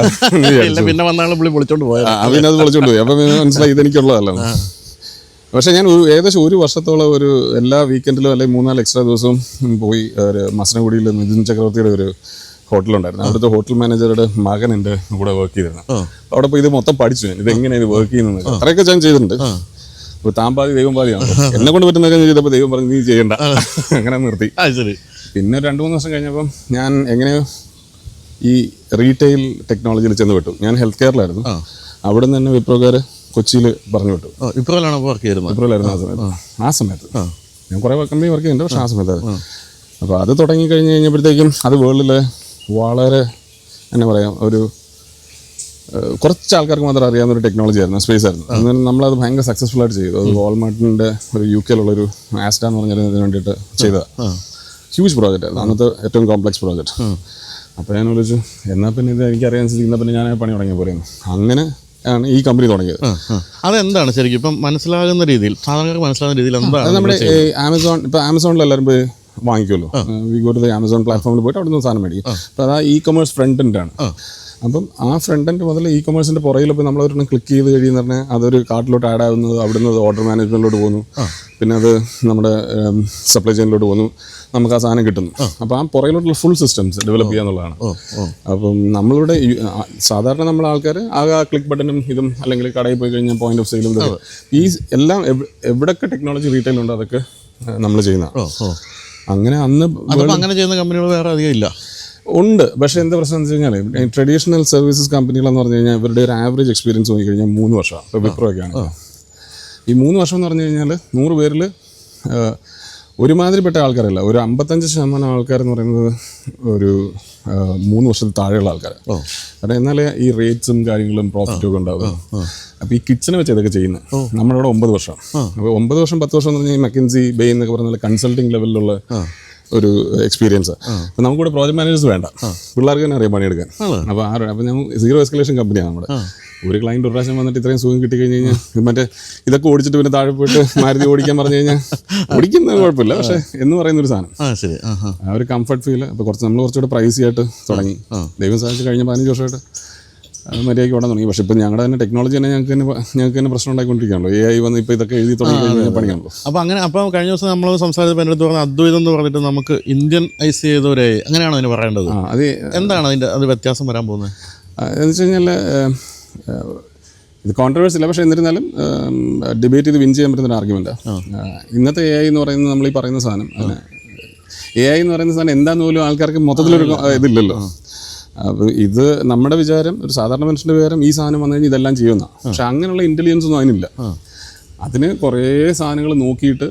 പിന്നെ വന്നാലും പുള്ളി വിളിച്ചോണ്ട് പോയി. പിന്നെ അത് വിളിച്ചോണ്ട് പോയി. അപ്പം മനസ്സിലായി ഇതെനിക്കുള്ളതല്ല. പക്ഷേ ഞാൻ ഏകദേശം 1 വർഷത്തോളം എല്ലാ വീക്കെൻഡിലും അല്ലെങ്കിൽ 3-4 എക്സ്ട്രാ ദിവസവും പോയി ഒരു മസനഗുഡിയിൽ നിതിൻ ചക്രവർത്തിയുടെ ഒരു ഹോട്ടലുണ്ടായിരുന്നു. അവിടുത്തെ ഹോട്ടൽ മാനേജറുടെ മകൻ എൻ്റെ കൂടെ വർക്ക് ചെയ്തിരുന്നു. അവിടെ പോയി ഇത് മൊത്തം പഠിച്ചു ഞാൻ, ഇതെങ്ങനെയാണ് ഇത് വർക്ക് ചെയ്യുന്നത്. അത്രയൊക്കെ ഞാൻ ചെയ്തിട്ടുണ്ട്. ഇപ്പോൾ താമ്പാതി ദൈവം പാതിയാണ്. എന്നെ കൊണ്ട് പറ്റുന്നതൊക്കെ ചെയ്തപ്പോൾ ദൈവം പറഞ്ഞു നീ ചെയ്യണ്ട, അങ്ങനെ നിർത്തി. പിന്നെ 2-3 വർഷം കഴിഞ്ഞപ്പം ഞാൻ എങ്ങനെയോ ഈ റീറ്റെയിൽ ടെക്നോളജിയിൽ ചെന്ന് വിട്ടു. ഞാൻ ഹെൽത്ത് കെയറിലായിരുന്നു. അവിടെ നിന്ന് തന്നെ വിപ്രോക്കാർ കൊച്ചിയിൽ പറഞ്ഞു വിട്ടു. വിപ്രോയിലാണോ വർക്ക് ചെയ്യുന്നത്? വിപ്രോയിലായിരുന്നു ആ സമയത്ത്. ഞാൻ കുറേ കമ്പനി വർക്ക് ചെയ്യുന്നുണ്ട്, പക്ഷേ ആ സമയത്തായിരുന്നു. അപ്പോൾ അത് തുടങ്ങി കഴിഞ്ഞപ്പോഴത്തേക്കും അത് വേൾഡിൽ വളരെ എന്നാ പറയാം, കുറച്ച് ആൾക്കാർക്ക് മാത്രം അറിയാവുന്ന ഒരു ടെക്നോളജി ആയിരുന്നു, സ്പേസ് ആയിരുന്നു. എന്നാലും നമ്മളത് ഭയങ്കര സക്സസ്ഫുൾ ആയിട്ട് ചെയ്തു. അത് വാൾമാർട്ടിൻ്റെ ഒരു UK ആസ്റ്റ എന്ന് പറഞ്ഞതിന് വേണ്ടിയിട്ട് ചെയ്തതാണ്. ഹ്യൂജ് പ്രോജക്റ്റ് ആയിരുന്നു, അന്നത്തെ ഏറ്റവും കോംപ്ലക്സ് പ്രോജക്റ്റ്. അപ്പോൾ ഞാൻ വിളിച്ചു, എന്നാൽ പിന്നെ ഇത് എനിക്കറിയാൻ സാധിക്കുന്ന പിന്നെ ഞാൻ പണി തുടങ്ങിയ പോലെയാണ്. അങ്ങനെ ആണ് ഈ കമ്പനി തുടങ്ങിയത്. അതെന്താണ് ശരിക്കും ഇപ്പം മനസ്സിലാകുന്ന രീതിയിൽ, സാധാരണ മനസ്സിലാകുന്ന രീതിയിൽ എന്താണ്? നമ്മുടെ ആമസോണിൽ എല്ലാവരും പോയി വാങ്ങിക്കുമല്ലോ. We go to the Amazon പ്ലാറ്റ്ഫോമിൽ പോയിട്ട് അവിടെ നിന്ന് സാധനം മേടിക്കും. അപ്പോൾ അത് ഇ-കൊമേഴ്സ് ഫ്രണ്ട് എൻഡാണ്. അപ്പം ആ ഫ്രണ്ട് എൻഡ് മുതൽ ഇ-കൊമേഴ്സിൻ്റെ പുറകിലിപ്പോൾ നമ്മളൊരെണ്ണം ക്ലിക്ക് ചെയ്ത് കഴിയുന്ന പറഞ്ഞാൽ അതൊരു കാർട്ടിലോട്ട് ആഡ് ആവുന്നത്, അവിടുന്ന് ഓർഡർ മാനേജ്മെൻറ്റിലോട്ട് പോകുന്നു, പിന്നെ അത് നമ്മുടെ സപ്ലൈ ചെയിനിലോട്ട് പോകുന്നു, നമുക്ക് ആ സാധനം കിട്ടുന്നു. അപ്പോൾ ആ പുറകിലോട്ടുള്ള ഫുൾ സിസ്റ്റംസ് ഡെവലപ്പ് ചെയ്യാന്നുള്ളതാണ്. അപ്പം നമ്മളിവിടെ സാധാരണ നമ്മളെ ആൾക്കാർ ആകെ ആ ക്ലിക്ക് ബട്ടണും ഇതും, അല്ലെങ്കിൽ കടയിൽ പോയി കഴിഞ്ഞാൽ പോയിന്റ് ഓഫ് സെയിലും ഈ എല്ലാം എവിടെയൊക്കെ ടെക്നോളജി റീറ്റെയിൽ ഉണ്ടോ അതൊക്കെ നമ്മൾ ചെയ്യുന്നതാണ്. അങ്ങനെ അങ്ങനെ ചെയ്യുന്ന കമ്പനികൾ വേറെ അധികം ഇല്ല. ഉണ്ട്. പക്ഷേ എന്താ പ്രശ്നം എന്ന് വെച്ച് കഴിഞ്ഞാൽ ട്രഡീഷണൽ സർവീസസ് കമ്പനികളെന്ന് പറഞ്ഞു കഴിഞ്ഞാൽ ഇവരുടെ ഒരു ആവറേജ് എക്സ്പീരിയൻസ് നോക്കി കഴിഞ്ഞാൽ 3 വർഷമാണ്. ഇപ്പോൾ വിപ്രോ ഒക്കെയാണ്. ഈ 3 വർഷം എന്ന് പറഞ്ഞു കഴിഞ്ഞാൽ 100 പേരിൽ ഒരുമാതിരിപ്പെട്ട ആൾക്കാരല്ല, ഒരു 55% ആൾക്കാരെന്ന് പറയുന്നത് ഒരു 3 വർഷത്തിൽ താഴെയുള്ള ആൾക്കാർ. കാരണം എന്നാലേ ഈ റേറ്റ്സും കാര്യങ്ങളും പ്രോഫിറ്റും ഒക്കെ ഉണ്ടാവും. അപ്പോൾ ഈ കിച്ചനെ വെച്ച് ഇതൊക്കെ ചെയ്യുന്നത് നമ്മളിവിടെ 9 വർഷം. അപ്പോൾ 9 വർഷം 10 വർഷം എന്ന് പറഞ്ഞാൽ ഈ മക്കിൻസി, ബെയിൻ എന്നൊക്കെ പറഞ്ഞാൽ കൺസൾട്ടിങ് ലെവലിലുള്ള ഒരു എക്സ്പീരിയൻസ്. അപ്പോൾ നമുക്കിവിടെ പ്രോജക്ട് മാനേജേഴ്സ് വേണ്ട, പിള്ളേർക്ക് തന്നെ അറിയാം പണിയെടുക്കാൻ. അപ്പോൾ ഞാൻ 0 എസ്കലേഷൻ കമ്പനിയാണ് നമ്മുടെ. ഒരു ക്ലയൻറ്റ് ഒരു പ്രാവശ്യം വന്നിട്ട് ഇത്രയും സുഖം കിട്ടിക്കഴിഞ്ഞ് കഴിഞ്ഞാൽ മറ്റേ ഇതൊക്കെ ഓടിച്ചിട്ട് പിന്നെ താഴെ പോയിട്ട് മാരുതി ഓടിക്കാൻ പറഞ്ഞു കഴിഞ്ഞാൽ ഓടിക്കുന്നത് കുഴപ്പമില്ല, പക്ഷേ എന്ന് പറയുന്നൊരു സാധനം ആ ഒരു കംഫർട്ട് ഫീൽ. അപ്പോൾ നമ്മൾ കുറച്ചുകൂടെ പ്രൈസി ആയിട്ട് തുടങ്ങി. ദൈവം സാധിച്ച് കഴിഞ്ഞ 15 വർഷമായിട്ട് മര്യാദയ്ക്ക് ഓടാൻ തുടങ്ങി. പക്ഷേ ഇപ്പം ഞങ്ങളുടെ തന്നെ ടെക്നോളജി തന്നെ ഞങ്ങൾക്ക് തന്നെ പ്രശ്നം ഉണ്ടായിക്കൊണ്ടിരിക്കുകയാണല്ലോ. AI വന്ന് ഇപ്പോൾ ഇതൊക്കെ എഴുതി തുടങ്ങി കഴിഞ്ഞാൽ പണിയാണല്ലോ. അപ്പോൾ കഴിഞ്ഞ ദിവസം നമ്മൾ സംസാരിച്ചപ്പോൾ എൻ്റെ അടുത്ത് പറഞ്ഞ അദ്വൈതം എന്ന് പറഞ്ഞിട്ട് നമുക്ക് ഇന്ത്യൻ ഐസ് ചെയ്തൊരു അങ്ങനെയാണോ അതിന് പറയേണ്ടത്? അത് എന്താണ് അത് വ്യത്യാസം വരാൻ പോകുന്നത് എന്ന് വെച്ച് കഴിഞ്ഞാൽ ഇത് കോൺട്രവേഴ്സി ഇല്ല, പക്ഷേ എന്നിരുന്നാലും ഡിബേറ്റ് ചെയ്ത് വിൻ ചെയ്യാൻ പറ്റുന്നൊരു ആർഗ്യുമെൻറ്റാണ്. ഇന്നത്തെ AI എന്ന് പറയുന്നത് നമ്മൾ ഈ പറയുന്ന സാധനം, AI എന്ന് പറയുന്ന സാധനം എന്താണെന്ന് പോലും ആൾക്കാർക്ക് മൊത്തത്തിലൊരു ഇതില്ലല്ലോ. അപ്പോൾ ഇത് നമ്മുടെ വിചാരം, ഒരു സാധാരണ മനുഷ്യൻ്റെ വിചാരം ഈ സാധനം വന്നു കഴിഞ്ഞാൽ ഇതെല്ലാം ചെയ്യുന്നതാണ്. പക്ഷെ അങ്ങനെയുള്ള ഇൻ്റലിജൻസ് ഒന്നും അതിനില്ല. അതിന് കുറേ സാധനങ്ങൾ നോക്കിയിട്ട്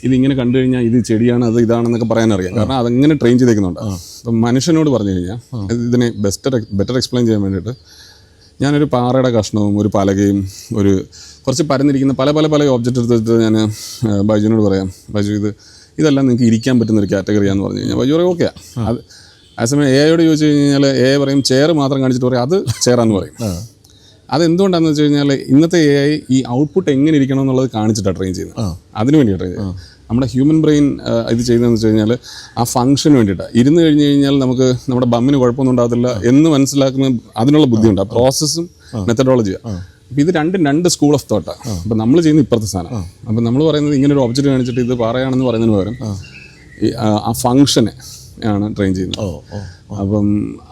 ഇതിങ്ങനെ കണ്ടു കഴിഞ്ഞാൽ ഇത് ചെടിയാണ്, അത് ഇതാണെന്നൊക്കെ പറയാനറിയാം. കാരണം അതങ്ങനെ ട്രെയിൻ ചെയ്തേക്കുന്നുണ്ട്. അപ്പം മനുഷ്യനോട് പറഞ്ഞു കഴിഞ്ഞാൽ ഇതിനെ ബെറ്റർ എക്സ്പ്ലെയിൻ ചെയ്യാൻ വേണ്ടിയിട്ട് ഞാനൊരു പാറയുടെ കഷ്ണവും ഒരു പലകയും കുറച്ച് പരന്നിരിക്കുന്ന പല ഓബ്ജക്റ്റ് എടുത്തിട്ട് ഞാൻ ബൈജുവിനോട് പറയാം, ബൈജു ഇതെല്ലാം നിങ്ങൾക്ക് ഇരിക്കാൻ പറ്റുന്നൊരു കാറ്റഗറിയാന്ന് പറഞ്ഞു കഴിഞ്ഞാൽ ബൈജു പറയും ഓക്കെയാണ്. അത് അതേസമയം AI ചോദിച്ചു കഴിഞ്ഞാൽ AI പറയും ചെയർ മാത്രം കാണിച്ചിട്ട് പറയും അത് ചെയറാന്ന് പറയും. അതെന്തുകൊണ്ടാണെന്ന് വെച്ച് കഴിഞ്ഞാൽ ഇന്നത്തെ AI ഈ ഔട്ട്പുട്ട് എങ്ങനെ ഇരിക്കണം എന്നുള്ളത് കാണിച്ചിട്ടാണ് ട്രെയിൻ ചെയ്യുന്നത്. അതിന് വേണ്ടിയാണ് ട്രെയിൻ ചെയ്യുന്നത്. നമ്മുടെ ഹ്യൂമൻ ബ്രെയിൻ ഇത് ചെയ്യുന്നതെന്ന് വെച്ച് കഴിഞ്ഞാൽ ആ ഫംഗ്ഷന് വേണ്ടിയിട്ടാണ്. ഇരുന്ന് കഴിഞ്ഞ് കഴിഞ്ഞാൽ നമുക്ക് നമ്മുടെ ബമ്മിന് കുഴപ്പമൊന്നും ഉണ്ടാകത്തില്ല എന്ന് മനസ്സിലാക്കുന്ന അതിനുള്ള ബുദ്ധിയുണ്ട്. ആ പ്രോസസ്സും മെത്തഡോളജിയാണ്. അപ്പോൾ ഇത് രണ്ട് സ്കൂൾ ഓഫ് തോട്ടാണ്. അപ്പോൾ നമ്മൾ ചെയ്യുന്ന ഇപ്പുറത്തെ സാധനം. അപ്പോൾ നമ്മൾ പറയുന്നത് ഇങ്ങനെ ഒരു ഒബ്ജക്റ്റ് കാണിച്ചിട്ട് ഇത് പാറയാണെന്ന് പറയുന്നതിന് പകരം ആ ഫംഗ്ഷനെ ആണ് ട്രെയിൻ ചെയ്യുന്നത്. അപ്പം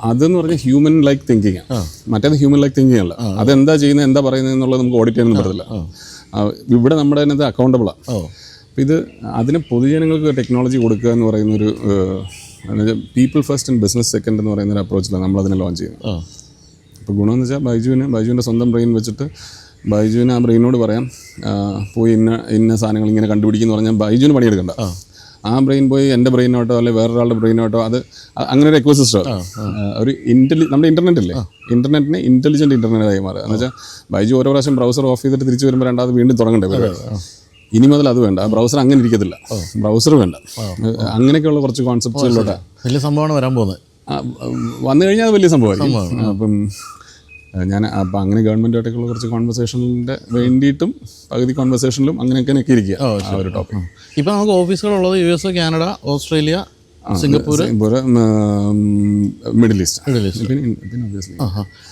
അതെന്ന് പറഞ്ഞാൽ ഹ്യൂമൻ ലൈക്ക് തിങ്കിങ് ആണ്. മറ്റേത് ഹ്യൂമൻ ലൈക്ക് തിങ്കിങ് അല്ല. അതെന്താ ചെയ്യുന്നത്, എന്താ പറയുന്നത് എന്നുള്ളത് നമുക്ക് ഓഡിറ്റ് ചെയ്യാനൊന്നും പറ്റില്ല. ഇവിടെ നമ്മുടെ അതിനകത്ത് അക്കൗണ്ടബിളാണ്. അപ്പം ഇത് അതിന് പൊതുജനങ്ങൾക്ക് ടെക്നോളജി കൊടുക്കുക എന്ന് പറയുന്നൊരു people first and business second എന്ന് പറയുന്നൊരു അപ്രോച്ചിലാണ് നമ്മളതിനെ ലോഞ്ച് ചെയ്യുന്നത്. അപ്പോൾ ഗുണമെന്ന് വെച്ചാൽ ബൈജുവിൻ്റെ സ്വന്തം ബ്രെയിൻ വെച്ചിട്ട് ബൈജുവിന് ആ ബ്രെയിനോട് പറയാം പോയി ഇന്ന സാധനങ്ങൾ ഇങ്ങനെ കണ്ടുപിടിക്കുന്നു പറഞ്ഞാൽ ബൈജുവിന് പണിയെടുക്കണ്ട. ആ ബ്രെയിൻ പോയി എൻ്റെ ബ്രെയിനോട്ടോ അല്ലെങ്കിൽ വേറൊരാളുടെ ബ്രെയിനോട്ടോ അത് അങ്ങനെ ഒരു എക്കോസിസ്റ്റം ഒരു നമ്മുടെ ഇൻ്റർനെറ്റ് ഇല്ലേ, ഇൻ്റർനെറ്റിനെ ഇൻ്റലിജൻറ്റ് ഇൻ്റർനെറ്റായി മാറുക. എന്ന് വെച്ചാൽ ബൈജു ഓരോ പ്രാവശ്യം ബ്രൗസർ ഓഫ് ചെയ്തിട്ട് തിരിച്ച് വരുമ്പോൾ രണ്ടാമത് വീണ്ടും തുടങ്ങണ്ടേ. ഇനി മുതൽ അത് വേണ്ട. ആ ബ്രൗസർ അങ്ങനെ ഇരിക്കത്തില്ല, ബ്രൗസർ വേണ്ട. അങ്ങനെയൊക്കെയുള്ള കുറച്ച് കോൺസെപ്റ്റുകളിലോട്ടാണ് വലിയ സംഭവമാണ് വരാൻ പോകുന്നത്. വന്നു കഴിഞ്ഞാൽ അത് വലിയ സംഭവമായിരിക്കും. അപ്പം അപ്പം അങ്ങനെ ഗവൺമെൻറ്റുമായിട്ടൊക്കെയുള്ള കുറച്ച് കോൺവെർസേഷനിൻ്റെ വേണ്ടിയിട്ടും പകുതി കോൺവെർസേഷനിലും അങ്ങനെയൊക്കെ ഇരിക്കുക ആ ഒരു ടോപ്പിക്. ഇപ്പം നമുക്ക് ഓഫീസുകളുള്ളത് US, Canada, Australia, Singapore, middle east.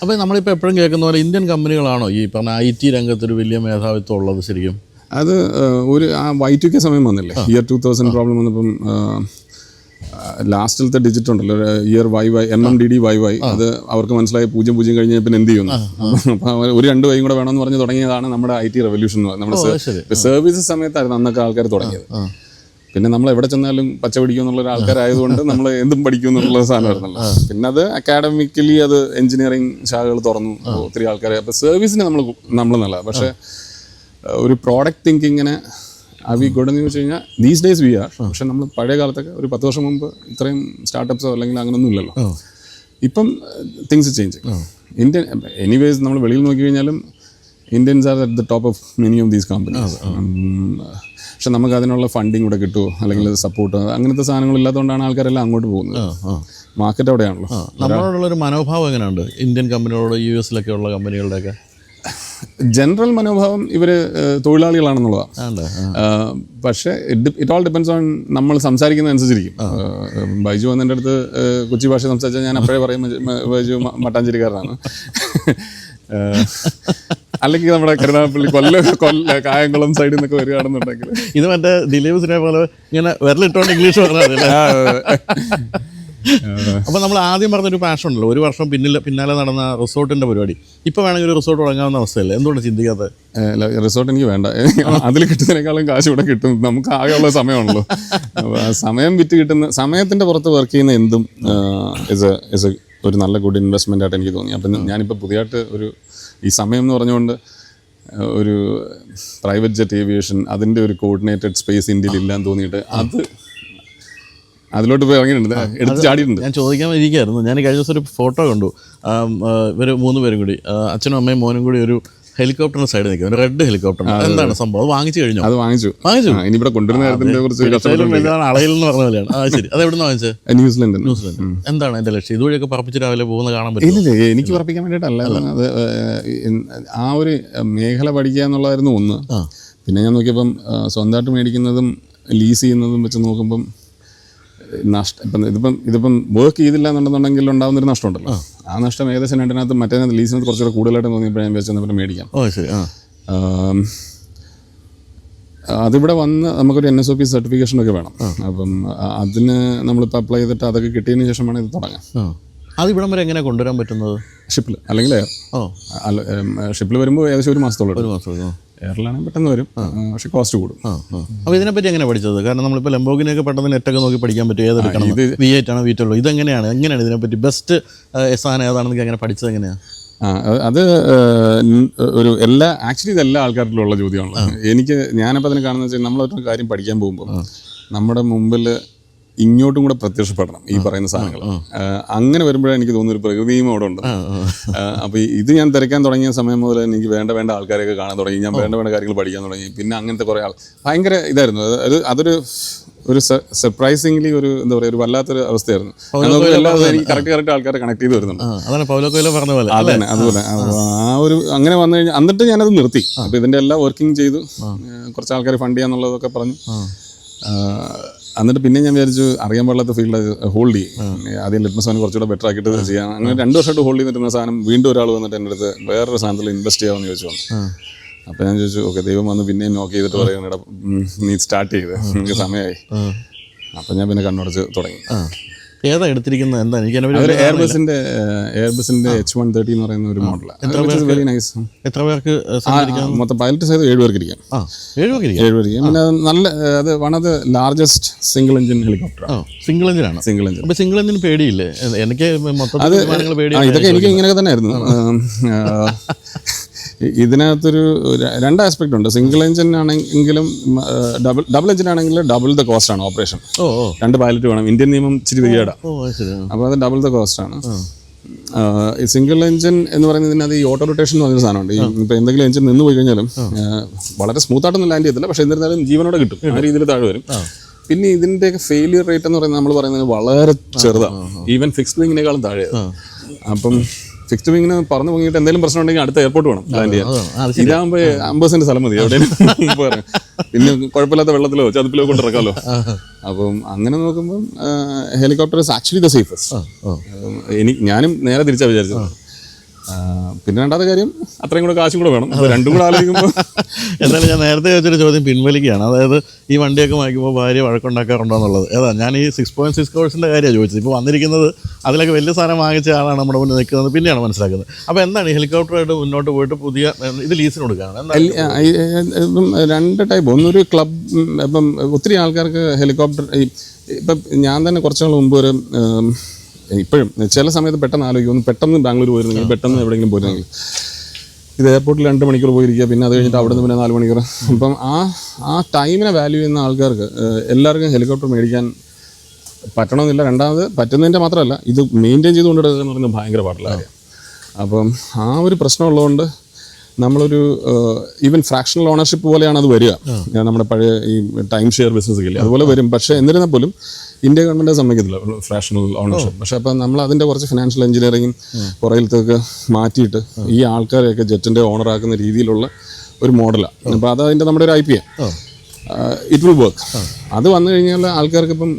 അപ്പോൾ നമ്മളിപ്പോൾ എപ്പോഴും കേൾക്കുന്ന പോലെ ഇന്ത്യൻ കമ്പനികളാണോ ഈ പറഞ്ഞ IT രംഗത്തൊരു വലിയ മേധാവിത്വം ഉള്ളത് ശരിക്കും? അത് ഒരു ആ Y2K സമയം വന്നില്ലേ, ഇയർ 2000 പ്രോബ്ലം വന്നപ്പം ലാസ്റ്റിലത്തെ ഡിജിറ്റ് ഉണ്ടല്ലോ, ഇയർ MMDDYY, അത് അവർക്ക് മനസ്സിലായി 00 കഴിഞ്ഞ പിന്നെ എന്ത് ചെയ്യുന്നു. അപ്പോൾ ഒരു 2 വൈയും കൂടെ വേണമെന്ന് പറഞ്ഞ് തുടങ്ങിയതാണ് നമ്മുടെ IT റെവല്യൂഷൻ. നമ്മുടെ സർവീസസ് സമയത്തായിരുന്നു അന്നൊക്കെ ആൾക്കാർ തുടങ്ങിയത്. പിന്നെ നമ്മൾ എവിടെ ചെന്നാലും പച്ച പിടിക്കും എന്നുള്ള ആൾക്കാരായതുകൊണ്ട് നമ്മൾ എന്തും പഠിക്കും എന്നുള്ള സാധനമായിരുന്നല്ലോ. പിന്നെ അത് അക്കാഡമിക്കലി അത് എഞ്ചിനീയറിംഗ് ശാഖകൾ തുറന്നു ഒത്തിരി ആൾക്കാരെ. അപ്പോൾ സർവീസിന് നമ്മൾ നല്ല, പക്ഷേ ഒരു പ്രോഡക്റ്റ് തിങ്കിങ്ങിനെ വി ഗുഡ് എന്ന് ചോദിച്ചു കഴിഞ്ഞാൽ ദീസ് ഡേയ്സ് വി ആർ. പക്ഷെ നമ്മൾ പഴയ കാലത്തൊക്കെ ഒരു 10 വർഷം മുമ്പ് ഇത്രയും സ്റ്റാർട്ടപ്സോ അല്ലെങ്കിൽ അങ്ങനെയൊന്നും ഇല്ലല്ലോ. ഇപ്പം തിങ്സ് ചേഞ്ച്. ഇന്ത്യൻ എനിവേസ് നമ്മൾ വെളിയിൽ നോക്കി കഴിഞ്ഞാലും Indians are at the top of many of these companies. പക്ഷെ നമുക്ക് അതിനുള്ള ഫണ്ടിങ് കൂടെ കിട്ടുമോ അല്ലെങ്കിൽ സപ്പോർട്ട് അങ്ങനത്തെ സാധനങ്ങളില്ലാത്തതുകൊണ്ടാണ് ആൾക്കാരെല്ലാം അങ്ങോട്ട് പോകുന്നത്. മാർക്കറ്റ് അവിടെയാണല്ലോ. നമ്മളോടുള്ളൊരു മനോഭാവം എങ്ങനെയുണ്ട് ഇന്ത്യൻ കമ്പനികളോട് US ഉള്ള കമ്പനികളുടെയൊക്കെ? ജനറൽ മനോഭാവം ഇവർ തൊഴിലാളികളാണെന്നുള്ളതാണ്. പക്ഷേ ഇറ്റ് ഓൾ ഡിപ്പെൻഡ്സ് ഓൺ നമ്മൾ സംസാരിക്കുന്നതനുസരിച്ചിരിക്കും. ബൈജു വന്നെൻ്റെ അടുത്ത് കൊച്ചി ഭാഷ സംസാരിച്ചാൽ ഞാൻ അപ്പോഴേ പറയും ബൈജു മട്ടാഞ്ചേരിക്കാരനാണ്. അല്ലെങ്കിൽ നമ്മുടെ കരുനാഗപ്പള്ളി കൊല്ല കായംകുളം സൈഡിൽ നിന്നൊക്കെ വരികയാണെന്നുണ്ടെങ്കിൽ ഇത് മറ്റേ ദിലീപ് സിനിമ പോലെ ഇങ്ങനെ വിരലിട്ടോണ്ട് ഇംഗ്ലീഷ് പറഞ്ഞാൽ. അപ്പോൾ നമ്മൾ ആദ്യം പറഞ്ഞൊരു പാഷൻ ഉണ്ടല്ലോ, 1 വർഷം പിന്നാലെ നടന്ന റിസോർട്ടിൻ്റെ പരിപാടി. ഇപ്പോൾ വേണമെങ്കിൽ ഒരു റിസോർട്ട് തുടങ്ങാവുന്ന അവസ്ഥയല്ലേ? എന്തുകൊണ്ട് ചിന്തിക്കാത്തത്? റിസോർട്ട് എനിക്ക് വേണ്ട, അതിൽ കിട്ടുന്നതിനേക്കാളും കാശ് ഇവിടെ കിട്ടും. നമുക്ക് ആകെയുള്ള സമയമാണല്ലോ. സമയം വിറ്റ് കിട്ടുന്ന സമയത്തിൻ്റെ പുറത്ത് വർക്ക് ചെയ്യുന്ന എന്തും ഒരു നല്ല ഗുഡ് ഇൻവെസ്റ്റ്മെൻ്റ് ആയിട്ട് എനിക്ക് തോന്നി. അപ്പം ഞാനിപ്പോൾ പുതിയതായിട്ട് ഈ സമയം എന്ന് പറഞ്ഞുകൊണ്ട് ഒരു പ്രൈവറ്റ് ജെറ്റ് ഏവിയേഷൻ അതിൻ്റെ ഒരു കോർഡിനേറ്റഡ് സ്പേസ് ഇന്ത്യയിൽ ഇല്ലാന്ന് തോന്നിയിട്ട് അതിലോട്ട് പോയി ഇറങ്ങിയിട്ടുണ്ട്, എടുത്ത് ചാടിയിട്ടുണ്ട്. ഞാൻ ചോദിക്കാൻ ഇരിക്കുകയായിരുന്നു. ഞാൻ കഴിഞ്ഞ ദിവസം ഒരു ഫോട്ടോ കണ്ടു. ഇവർ 3 പേരും കൂടി, അച്ഛനും അമ്മയും മോനും കൂടി ഒരു ഹെലികോപ്റ്ററിന് സൈഡിൽ നിൽക്കും, ഒരു റെഡ് ഹെലികോപ്റ്റർ. എന്താണ് സംഭവം? അത് വാങ്ങിച്ചു കഴിഞ്ഞു? അത് വാങ്ങിച്ചു. ഇനി ഇവിടെ കൊണ്ടുവരുന്ന കാര്യത്തിനെ കുറിച്ച് അളയിൽ എന്ന് പറഞ്ഞ പോലെയാണ്. ശരി, അത് എവിടുന്ന് വാങ്ങിച്ചത്? ന്യൂസിലൻഡ്. എന്താണ് എൻ്റെ ലക്ഷ്യം? ഇതുവഴിയൊക്കെ പറപ്പിച്ച് രാവിലെ പോകുന്ന കാണാൻ പറ്റും? ഇല്ല, എനിക്ക് പറപ്പിക്കാൻ വേണ്ടിയിട്ടല്ല. അത് ആ ഒരു മേഖല പഠിക്കുക എന്നുള്ളതായിരുന്നു ഒന്ന്. പിന്നെ ഞാൻ നോക്കിയപ്പം സ്വന്തമായിട്ട് മേടിക്കുന്നതും ലീസ് ചെയ്യുന്നതും വെച്ച് നോക്കുമ്പം ഇതിപ്പം വർക്ക് ചെയ്തില്ല എന്നുണ്ടെന്നുണ്ടെങ്കിൽ ഉണ്ടാകുന്നൊരു നഷ്ടമുണ്ടല്ലോ. ആ നഷ്ടം ഏകദേശം രണ്ടിനകത്ത് മറ്റേതിനകത്ത് ലീസിനകത്ത് കുറച്ചുകൂടെ കൂടുതലായിട്ട് തോന്നിയപ്പോൾ ഞാൻ വെച്ചാൽ മേടിക്കാം. അതിവിടെ വന്ന് നമുക്കൊരു NSOP സർട്ടിഫിക്കേഷനൊക്കെ വേണം. അപ്പം അതിന് നമ്മളിപ്പോൾ അപ്ലൈ ചെയ്തിട്ട് അതൊക്കെ കിട്ടിയതിന് ശേഷമാണ് ഇത് തുടങ്ങാം. അത് ഇവിടം വരെ എങ്ങനെ കൊണ്ടുവരാൻ പറ്റുന്നത്? ഷിപ്പിൽ അല്ലെങ്കിൽ എയർ. ഷിപ്പിൽ വരുമ്പോൾ ഏകദേശം 1 മാസത്തോളം. എയറിലാണെങ്കിൽ പെട്ടെന്ന് വരും, പക്ഷേ കോസ്റ്റ് കൂടും. അപ്പോൾ ഇതിനെപ്പറ്റി എങ്ങനെ പഠിച്ചത്? കാരണം നമ്മളിപ്പോൾ ലംബോർഗിനിയൊക്കെ പെട്ടെന്ന് നെറ്റൊക്കെ നോക്കി പഠിക്കാൻ പറ്റും. ഏതെടുക്കണം, V8 ആണോ V12? ഇതെങ്ങനെയാണ് ഇതിനെപ്പറ്റി ബെസ്റ്റ് സാധനം ഏതാണെന്ന് എങ്ങനെ പഠിച്ചത് എങ്ങനെയാണ്? അത് ആക്ച്വലി ഇതെല്ലാ ആൾക്കാരിലും ഉള്ള ചോദ്യമാണല്ലോ. ഞാനപ്പോൾ അതിന് കാണുന്നത് വെച്ചാൽ നമ്മളൊരു കാര്യം പഠിക്കാൻ പോകുമ്പോൾ നമ്മുടെ മുമ്പിൽ ഇങ്ങോട്ടും കൂടെ പ്രത്യക്ഷപ്പെടണം ഈ പറയുന്ന സാധനങ്ങൾ. അങ്ങനെ വരുമ്പോഴേ എനിക്ക് തോന്നുന്നു ഒരു പ്രകൃതിയും അവിടെ ഉണ്ട്. അപ്പോൾ ഇത് ഞാൻ തിരക്കാൻ തുടങ്ങിയ സമയം മുതൽ എനിക്ക് വേണ്ട ആൾക്കാരെയൊക്കെ കാണാൻ തുടങ്ങി. ഞാൻ വേണ്ട കാര്യങ്ങൾ പഠിക്കാൻ തുടങ്ങി. പിന്നെ അങ്ങനത്തെ കുറേ ഭയങ്കര ഇതായിരുന്നു. ഒരു സർപ്രൈസിംഗ്ലി എന്താ പറയുക, ഒരു വല്ലാത്തൊരു അവസ്ഥയായിരുന്നു. എനിക്ക് കറക്റ്റ് ആൾക്കാരെ കണക്ട് ചെയ്ത് വരുന്നുണ്ട്. അതുപോലെ അങ്ങനെ വന്നു കഴിഞ്ഞാൽ എന്നിട്ട് ഞാനത് നിർത്തി. അപ്പോൾ ഇതിൻ്റെ എല്ലാം വർക്കിംഗ് ചെയ്തു, കുറച്ച് ആൾക്കാർ ഫണ്ട് ചെയ്യാന്നുള്ളതൊക്കെ പറഞ്ഞു. എന്നിട്ട് പിന്നെ ഞാൻ വിചാരിച്ചു അറിയാൻ പാടില്ലാത്ത ഫീൽഡ് ഹോൾഡ് ചെയ്യും, ആദ്യം ലിറ്റ്മസ് സാധനം കുറച്ചുകൂടെ ബെറ്റർ ആക്കിയിട്ട് ചെയ്യാം. അങ്ങനെ 2 വർഷമായിട്ട് ഹോൾഡ് ചെയ്തിരുന്ന സാധനം വീണ്ടും ഒരാൾ വന്നിട്ട് എൻ്റെ അടുത്ത് വേറൊരു സാധനത്തിൽ ഇൻവെസ്റ്റ് ചെയ്യാമെന്ന് ചോദിച്ചു വന്നു. അപ്പോൾ ഞാൻ ചോദിച്ചു ഓക്കെ, ദൈവം വന്ന് പിന്നെയും നോക്ക് ചെയ്തിട്ട് പറയുന്നത് നീ സ്റ്റാർട്ട് ചെയ്ത് എനിക്ക് സമയമായി. അപ്പം ഞാൻ പിന്നെ കണ്ണുടച്ച് തുടങ്ങി. ഏതാ എടുത്തിരിക്കുന്നത്? എന്താ ഒരു എയർബസിന്റെ H130 എന്ന് പറയുന്ന ഒരു മോഡലാണ്. Very nice. എത്ര പേർക്ക് മൊത്തം പൈലറ്റ് സൈഡ് 7 പേർക്ക് ഇരിക്കാം. 7 പേർക്ക് ഇരിക്കാം. പിന്നെ നല്ല അത് one of the largest single engine helicopter. Single എഞ്ചിനാണ്. Single engine. അപ്പോൾ സിംഗിൾ എഞ്ചിന് പേടിയില്ലേ? എനിക്ക് ഇതൊക്കെ എനിക്ക് ഇങ്ങനെയൊക്കെ തന്നെ ആയിരുന്നു. ഇതിനകത്തൊരു 2 ആസ്പെക്ട് ഉണ്ട്. സിംഗിൾ എഞ്ചിൻ ആണെങ്കിലും ഡബിൾ എഞ്ചിൻ ആണെങ്കിൽ ഡബിൾ ദ കോസ്റ്റ് ആണ് ഓപ്പറേഷൻ. 2 പൈലറ്റ് വേണം. ഇന്ത്യൻ നിയമം ഇച്ചിരി വയ്യാടാ. അപ്പോൾ അത് ഡബിൾ ദ കോസ്റ്റ് ആണ്. ഈ സിംഗിൾ എഞ്ചിൻ എന്ന് പറയുന്നതിനകത്ത് ഈ ഓട്ടോ റൊട്ടേഷൻ എന്ന് പറഞ്ഞൊരു സാധനമുണ്ട്. ഇപ്പോൾ എന്തെങ്കിലും എഞ്ചിൻ നിന്ന് പോയി കഴിഞ്ഞാലും വളരെ സ്മൂത്തായിട്ടൊന്നും ലാൻഡ് ചെയ്യത്തില്ല, പക്ഷേ എന്നിരുന്നാലും ജീവനോടെ കിട്ടും. ആ രീതിയിൽ താഴെ വരും. പിന്നെ ഇതിൻ്റെയൊക്കെ ഫെയിലിയർ റേറ്റ് എന്ന് പറയുന്നത് നമ്മൾ പറയുന്നത് വളരെ ചെറുതാണ്. ഈവൻ ഫിക്സ്ഡ് വിങ്ങിനേക്കാളും താഴെയാണ്. അപ്പം ഫിക്സ്ഡ് വിങ്ങിന് പറന്ന് പൊങ്ങിയിട്ട് എന്തെങ്കിലും പ്രശ്നം ഉണ്ടെങ്കിൽ അടുത്ത എയർപോർട്ട് വേണം ലാൻഡ് ചെയ്യാൻ. ഇതാകുമ്പോൾ 50 സെന്റ് സ്ഥലം മതി എവിടെയും പോരാ. പിന്നെ കുഴപ്പമില്ലാത്ത വെള്ളത്തിലോ ചതുപ്പിലോ കൊണ്ടിറക്കാമല്ലോ. അപ്പം അങ്ങനെ നോക്കുമ്പോൾ helicopter is actually the safest. ഞാനും നേരെ തിരിച്ചാണ് വിചാരിച്ചത്. പിന്നെ രണ്ടാമത്തെ കാര്യം അത്രയും കൂടെ കാശും കൂടെ വേണം. അപ്പോൾ രണ്ടും കൂടെ ആലോചിക്കുമ്പോൾ എന്തായാലും ഞാൻ നേരത്തെ ചോദിച്ചൊരു ചോദ്യം പിൻവലിക്കുകയാണ്. അതായത് ഈ വണ്ടിയൊക്കെ വാങ്ങിക്കുമ്പോൾ ഭാര്യ വഴക്കുണ്ടാക്കാറുണ്ടോ എന്നുള്ളത്. ഏതാ ഞാൻ ഈ 6.6 കോഴ്സിൻ്റെ കാര്യമാണ് ചോദിച്ചത്. ഇപ്പോൾ വന്നിരിക്കുന്നത് അതിലൊക്കെ വലിയ സാധനം വാങ്ങിച്ച ആളാണ് നമ്മുടെ മുന്നിൽ നിൽക്കുന്നത്, പിന്നെയാണ് മനസ്സിലാക്കുന്നത്. അപ്പോൾ എന്താണ് ഈ ഹെലികോപ്റ്ററായിട്ട് മുന്നോട്ട് പോയിട്ട് പുതിയ ഇത് ലീസിന് കൊടുക്കുകയാണ്? 2 ടൈപ്പ്. ഒന്നൊരു ക്ലബ്. ഇപ്പം ഒത്തിരി ആൾക്കാർക്ക് ഹെലികോപ്റ്റർ ഇപ്പം ഞാൻ തന്നെ കുറച്ച് നാൾ മുമ്പ് ഒരു ഇപ്പോഴും ചില സമയത്ത് പെട്ടെന്ന് ആലോചിക്കും, ഒന്ന് പെട്ടെന്ന് ബാംഗ്ലൂർ പോയിരുന്നെങ്കിൽ, പെട്ടെന്ന് എവിടെയെങ്കിലും പോയിരുന്നെങ്കിൽ. ഇത് എയർപോർട്ടിൽ 2 മണിക്കൂർ പോയിരിക്കുക, പിന്നെ അത് കഴിഞ്ഞിട്ട് അവിടെ നിന്ന് പിന്നെ 4 മണിക്കൂർ. അപ്പം ആ ടൈമിനെ വാല്യൂ ചെയ്യുന്ന ആൾക്കാർക്ക് എല്ലാവർക്കും ഹെലികോപ്റ്റർ മേടിക്കാൻ പറ്റണമെന്നില്ല. രണ്ടാമത് പറ്റുന്നതിൻ്റെ മാത്രമല്ല, ഇത് മെയിൻറ്റെയിൻ ചെയ്ത് കൊണ്ടിടുക എന്ന് പറയുന്നത് ഭയങ്കര പാടുള്ള കാര്യം. അപ്പം ആ ഒരു പ്രശ്നമുള്ളതുകൊണ്ട് നമ്മളൊരു ഈവൻ ഫ്രാക്ഷണൽ ഓണർഷിപ്പ് പോലെയാണ് അത് വരിക. നമ്മുടെ പഴയ ഈ ടൈം ഷെയർ ബിസിനസ് ഇല്ലേ, അതുപോലെ വരും. പക്ഷേ എന്നിരുന്നാൽ പോലും ഇന്ത്യ ഗവൺമെൻറ് സമ്മതിക്കത്തില്ല ഫ്രാക്ഷണൽ ഓണർഷിപ്പ്. പക്ഷേ അപ്പം നമ്മൾ അതിൻ്റെ കുറച്ച് ഫിനാൻഷ്യൽ എഞ്ചിനീയറിങ്ങും പുറകിലത്തേക്ക് മാറ്റിയിട്ട് ഈ ആൾക്കാരെയൊക്കെ ജെറ്റിൻ്റെ ഓണറാക്കുന്ന രീതിയിലുള്ള ഒരു മോഡലാണ്. അപ്പോൾ അത് അതിൻ്റെ നമ്മുടെ ഒരു IPA. It will work. അത് വന്നു കഴിഞ്ഞാൽ ആൾക്കാർക്ക് ഇപ്പം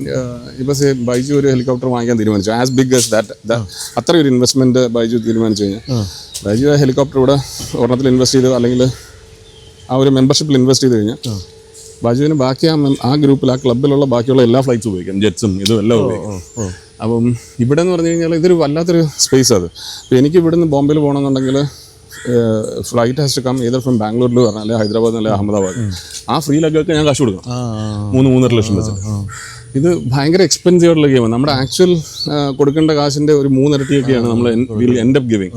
ബൈജു ഒരു ഹെലികോപ്റ്റർ വാങ്ങിക്കാൻ തീരുമാനിച്ചു. ആസ് ബിഗ് ആസ് ദാറ്റ് അത്രയൊരു ഇൻവെസ്റ്റ്മെൻറ്റ് ബൈജു തീരുമാനിച്ചു കഴിഞ്ഞാൽ ബൈജു ആ ഹെലികോപ്റ്റർ ഇവിടെ ഒരെണ്ണത്തിൽ ഇൻവെസ്റ്റ് ചെയ്ത് അല്ലെങ്കിൽ ആ ഒരു മെമ്പർഷിപ്പിൽ ഇൻവെസ്റ്റ് ചെയ്ത് കഴിഞ്ഞാൽ ബൈജുവിന് ബാക്കി ആ ഗ്രൂപ്പിൽ ആ ക്ലബിലുള്ള ബാക്കിയുള്ള എല്ലാ ഫ്ലൈറ്റ്സും ഉപയോഗിക്കാം, ജെറ്റ്സും ഇതും എല്ലാം ഉപയോഗിക്കാം. അപ്പം ഇവിടെ എന്ന് പറഞ്ഞു കഴിഞ്ഞാൽ ഇതൊരു വല്ലാത്തൊരു സ്പേസ് അത്. അപ്പോൾ എനിക്ക് ഇവിടുന്ന് ബോംബെയിൽ പോകണമെന്നുണ്ടെങ്കിൽ flight has to come either from ബാംഗ്ലൂരിൽ പറഞ്ഞാൽ അല്ലെങ്കിൽ ഹൈദരാബാദ് അല്ലെങ്കിൽ അഹമ്മദാബാദ്. ആ ഫ്രീ ലഗൊക്കെ ഞാൻ കാശ് കൊടുക്കണം, 3-3.5 ലക്ഷം വെച്ചിട്ട്. ഇത് ഭയങ്കര എക്സ്പെൻസീവ് ആയിട്ടുള്ള ഗെയിമാണ്. നമ്മുടെ ആക്ച്വൽ കൊടുക്കേണ്ട കാശിൻ്റെ ഒരു 3 ഇരട്ടിയൊക്കെയാണ് നമ്മൾ എൻഡ് അപ്പ് ഗിവിങ്.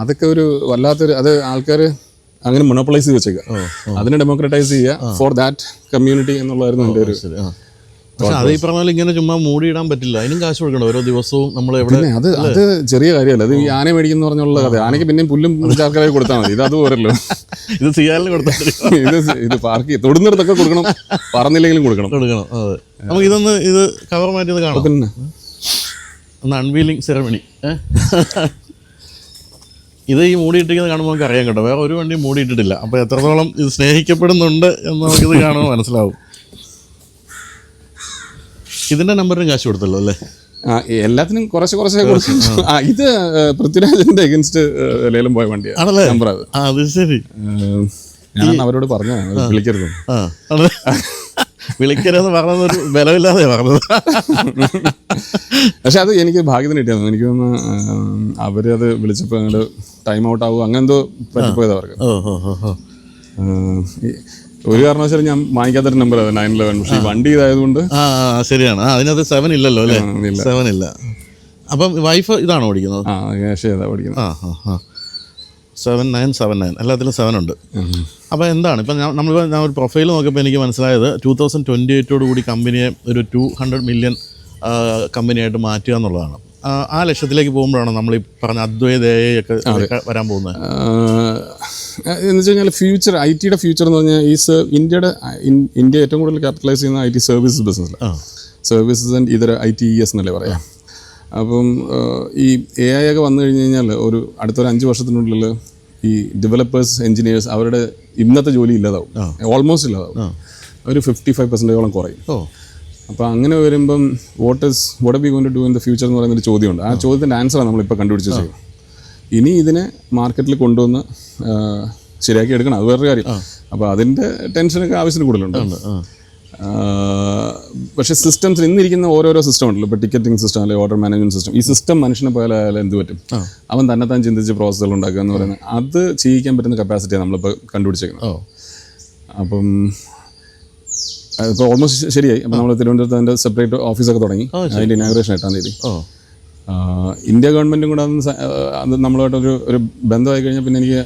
അതൊക്കെ ഒരു വല്ലാത്തൊരു, അത് ആൾക്കാർ അങ്ങനെ മൊണോപ്പൊളൈസ് ചെയ്ത് വെച്ചേക്കാം. അതിനെ ഡെമോക്രറ്റൈസ് ചെയ്യുക ഫോർ ദാറ്റ് കമ്മ്യൂണിറ്റി എന്നുള്ളതായിരുന്നു എൻ്റെ ഒരു. പക്ഷെ അത് ഈ പറഞ്ഞാൽ ഇങ്ങനെ ചുമ്മാ മൂടിയിടാൻ പറ്റില്ല, അതിനും കാശ് കൊടുക്കണം ഓരോ ദിവസവും നമ്മൾ എവിടെ. അത് ചെറിയ കാര്യമല്ല. അത് ഈ ആന മേടിക്കുന്ന പറഞ്ഞുള്ള കഥ. ആനയ്ക്ക് പിന്നെയും പുല്ലും ചാർക്കറായി കൊടുത്താൽ മതി. ഇത് അതുപോലല്ലോ. ഇത് സിയാലിന് കൊടുത്താൽ ഇത് പാർക്ക് തൊടുന്നിടത്തൊക്കെ കൊടുക്കണം, പറന്നില്ലെങ്കിലും കൊടുക്കണം. അതെ, നമുക്ക് ഇത് കവർ മാറ്റിയത് കാണാം. പിന്നെ ഒന്ന് അൺവീലിംഗ് സെറമണി. ഇത് ഈ മൂടിയിട്ടിരിക്കുന്നത് കാണുമ്പോൾ നമുക്ക് അറിയാൻ കേട്ടോ, വേറെ ഒരു വണ്ടിയും മൂടിയിട്ടിട്ടില്ല. അപ്പോൾ എത്രത്തോളം ഇത് സ്നേഹിക്കപ്പെടുന്നുണ്ട് എന്ന് നമുക്കിത് കാണുമ്പോൾ മനസ്സിലാവും. ഇതിൻ്റെ നമ്പറിന് കാശ് കൊടുത്തല്ലോ അല്ലേ? എല്ലാത്തിനും കുറച്ച് കൊടുത്തു. ഇത് പൃഥ്വിരാജിന്റെ അഗൻസ്റ്റ് ലേലം പോയ വണ്ടിയാണ്. ആണല്ലേ? നമ്പർ അത് ശരി. ഞാൻ അവരോട് പറഞ്ഞു വിളിക്കരുത്. വിളിക്കരുതെന്ന് പറഞ്ഞതൊരു ബലമില്ലാതെ പറഞ്ഞത്. പക്ഷെ അത് എനിക്ക് ഭാഗ്യത്തിന് കിട്ടിയായിരുന്നു. എനിക്ക് തോന്നുന്നു അവരത് വിളിച്ചപ്പോൾ അങ്ങോട്ട് ടൈം ഔട്ട് ആവുക അങ്ങനെ എന്തോ പറ്റിപ്പോയത് അവർക്ക്. ഒരു കാരണവശാലും ഞാൻ വാങ്ങിക്കാത്തൊരു നമ്പർ 911. പക്ഷേ ഈ വണ്ടി ഇതായതുകൊണ്ട്. ശരിയാണ്, അതിനകത്ത് 7 ഇല്ലല്ലോ അല്ലേ? 7 ഇല്ല. അപ്പം വൈഫ് ഇതാണോ ഓടിക്കുന്നത്? ഓടിക്കുന്നത്. 7979 എല്ലാത്തിലും 7 ഉണ്ട്. അപ്പോൾ എന്താണ് ഇപ്പം ഞാൻ ഒരു പ്രൊഫൈൽ നോക്കിയപ്പോൾ എനിക്ക് മനസ്സിലായത് 2028 കമ്പനിയെ ഒരു 200 മില്യൺ കമ്പനിയായിട്ട് മാറ്റുക എന്നുള്ളതാണ്. ആ ലക്ഷ്യത്തിലേക്ക് പോകുമ്പോഴാണ് നമ്മൾ ഈ പറഞ്ഞ അദ്വൈതയൊക്കെ വരാൻ പോകുന്നത്. എന്ന് വെച്ച് കഴിഞ്ഞാൽ ഫ്യൂച്ചർ, IT-യുടെ ഫ്യൂച്ചർ എന്ന് പറഞ്ഞാൽ ഇന്ത്യ ഏറ്റവും കൂടുതൽ ക്യാപിറ്റലൈസ് ചെയ്യുന്ന IT സർവീസസ് ബിസിനസ്സിലാണ്. സർവീസസ് ആൻഡ് ഇതര ITES എന്നല്ലേ പറയാം. അപ്പം ഈ AI ഒക്കെ വന്നു കഴിഞ്ഞ് കഴിഞ്ഞാൽ അടുത്തൊരു 5 വർഷത്തിനുള്ളിൽ ഈ ഡെവലപ്പേഴ്സ്, എഞ്ചിനീയേഴ്സ് അവരുടെ ഇന്നത്തെ ജോലി ഇല്ലാതാവും, ഓൾമോസ്റ്റ് ഇല്ലാതാവും. ഒരു 55% കുറയും. ഓ, അപ്പോൾ അങ്ങനെ വരുമ്പം what are we going to do in the future എന്ന് പറയുന്നൊരു ചോദ്യമുണ്ട്. ആ ചോദ്യത്തിൻ്റെ ആൻസറാണ് നമ്മളിപ്പോൾ കണ്ടുപിടിച്ച് ചെയ്യും. ഇനി ഇതിനെ മാർക്കറ്റിൽ കൊണ്ടുവന്ന് ശരിയാക്കി എടുക്കണം, അത് വേറൊരു കാര്യം. അപ്പോൾ അതിൻ്റെ ടെൻഷനൊക്കെ ആവശ്യത്തിന് കൂടുതലുണ്ട്. പക്ഷേ സിസ്റ്റംസ് ഇന്നിരിക്കുന്ന ഓരോരോ സിസ്റ്റം ഉണ്ടല്ലോ, ഇപ്പോൾ ടിക്കറ്റിംഗ് സിസ്റ്റം അല്ലെങ്കിൽ ഓർഡർ മാനേജ്മെൻറ്റ് സിസ്റ്റം, ഈ സിസ്റ്റം മനുഷ്യനെ പോലെ ആയാലും എന്ത് പറ്റും? അവൻ തന്നെത്താൻ ചിന്തിച്ച് പ്രോസസ്സുകൾ ഉണ്ടാക്കുക എന്ന് പറയുന്നത്, അത് ചെയ്യിക്കാൻ പറ്റുന്ന കപ്പാസിറ്റിയാണ് നമ്മളിപ്പോൾ കണ്ടുപിടിച്ചേക്കുന്നത്. അപ്പം ഇപ്പോൾ ഓൾമോസ്റ്റ് ശരിയായി. അപ്പോൾ നമ്മൾ തിരുവനന്തപുരത്ത് അതിൻ്റെ സെപ്പറേറ്റ് ഓഫീസൊക്കെ തുടങ്ങി. അതിൻ്റെ ഇനാഗുറേഷൻ 8-ാം തീയതി. ഇന്ത്യ ഗവൺമെൻറ്റും കൂടെ അത് നമ്മളുമായിട്ട് ഒരു ബന്ധമായി കഴിഞ്ഞാൽ പിന്നെ എനിക്ക്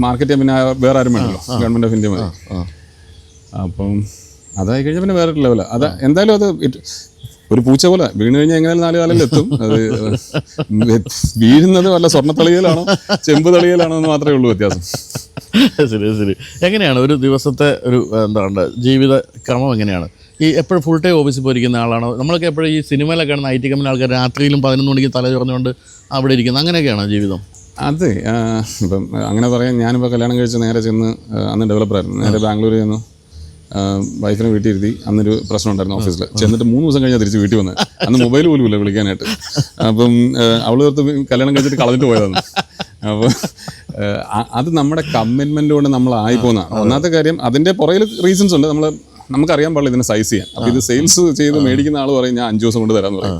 മാർക്കറ്റ് ചെയ്യാൻ പിന്നെ വേറെ ആരും വേണമല്ലോ, ഗവൺമെൻറ് ഓഫ് ഇന്ത്യ മതി. അപ്പം അതായി കഴിഞ്ഞാൽ പിന്നെ വേറെ ലെവലാണ്. അത് എന്തായാലും അത് ഒരു പൂച്ച പോലെ വീണ് കഴിഞ്ഞാൽ എങ്ങനെയാലും 4 കാലിൽ എത്തും. അത് വീഴുന്നത് വല്ല സ്വർണ്ണത്തളിയിലാണോ ചെമ്പ് തളിയിലാണോ എന്ന് മാത്രമേ ഉള്ളൂ വ്യത്യാസം. ശരി. എങ്ങനെയാണ് ഒരു ദിവസത്തെ ഒരു എന്താണ് ജീവിത ക്രമം? എങ്ങനെയാണ് ഈ എപ്പോഴും ഫുൾ ടൈം ഓഫീസിൽ പോയിരിക്കുന്ന ആളാണോ? നമ്മളൊക്കെ എപ്പോഴും ഈ സിനിമയിലൊക്കെ കാണുന്ന IT കമ്പനി ആൾക്കാർ രാത്രിയിലും 11 മണിക്ക് തല ചുറഞ്ഞുകൊണ്ട് അവിടെ ഇരിക്കുന്നത്, അങ്ങനെയൊക്കെയാണോ ജീവിതം? അതെ, ഇപ്പം അങ്ങനെ പറയാം. ഞാനിപ്പോൾ കല്യാണം കഴിച്ച് നേരെ ചെന്ന്, അന്ന് ഡെവലപ്പറായിരുന്നു, നേരെ ബാംഗ്ലൂർ ചെന്നു വൈഫിനെ വീട്ടിൽ ഇരുത്തി. അന്നൊരു പ്രശ്നം ഉണ്ടായിരുന്നു ഓഫീസിൽ. ചെന്നിട്ട് 3 ദിവസം കഴിഞ്ഞാൽ തിരിച്ച് വീട്ടിൽ വന്നത്. അന്ന് മൊബൈൽ പോലും ഇല്ല വിളിക്കാനായിട്ട്. അപ്പം അവൾ ചേർത്ത് കല്യാണം കഴിച്ചിട്ട് കളഞ്ഞിട്ട് പോയതാണ്. അപ്പോൾ അത് നമ്മുടെ കമ്മിറ്റ്മെൻറ്റ് കൊണ്ട് നമ്മൾ ആയിപ്പോകുന്നതാണ് ഒന്നാമത്തെ കാര്യം. അതിൻ്റെ പുറകിൽ റീസൺസ് ഉണ്ട്. നമുക്കറിയാൻ പാടില്ല ഇതിനെ സൈസ് ചെയ്യാൻ. അപ്പോൾ ഇത് സെയിൽസ് ചെയ്ത് മേടിക്കുന്ന ആൾ പറയും ഞാൻ 5 ദിവസം കൊണ്ട് തരാമെന്ന് പറയും.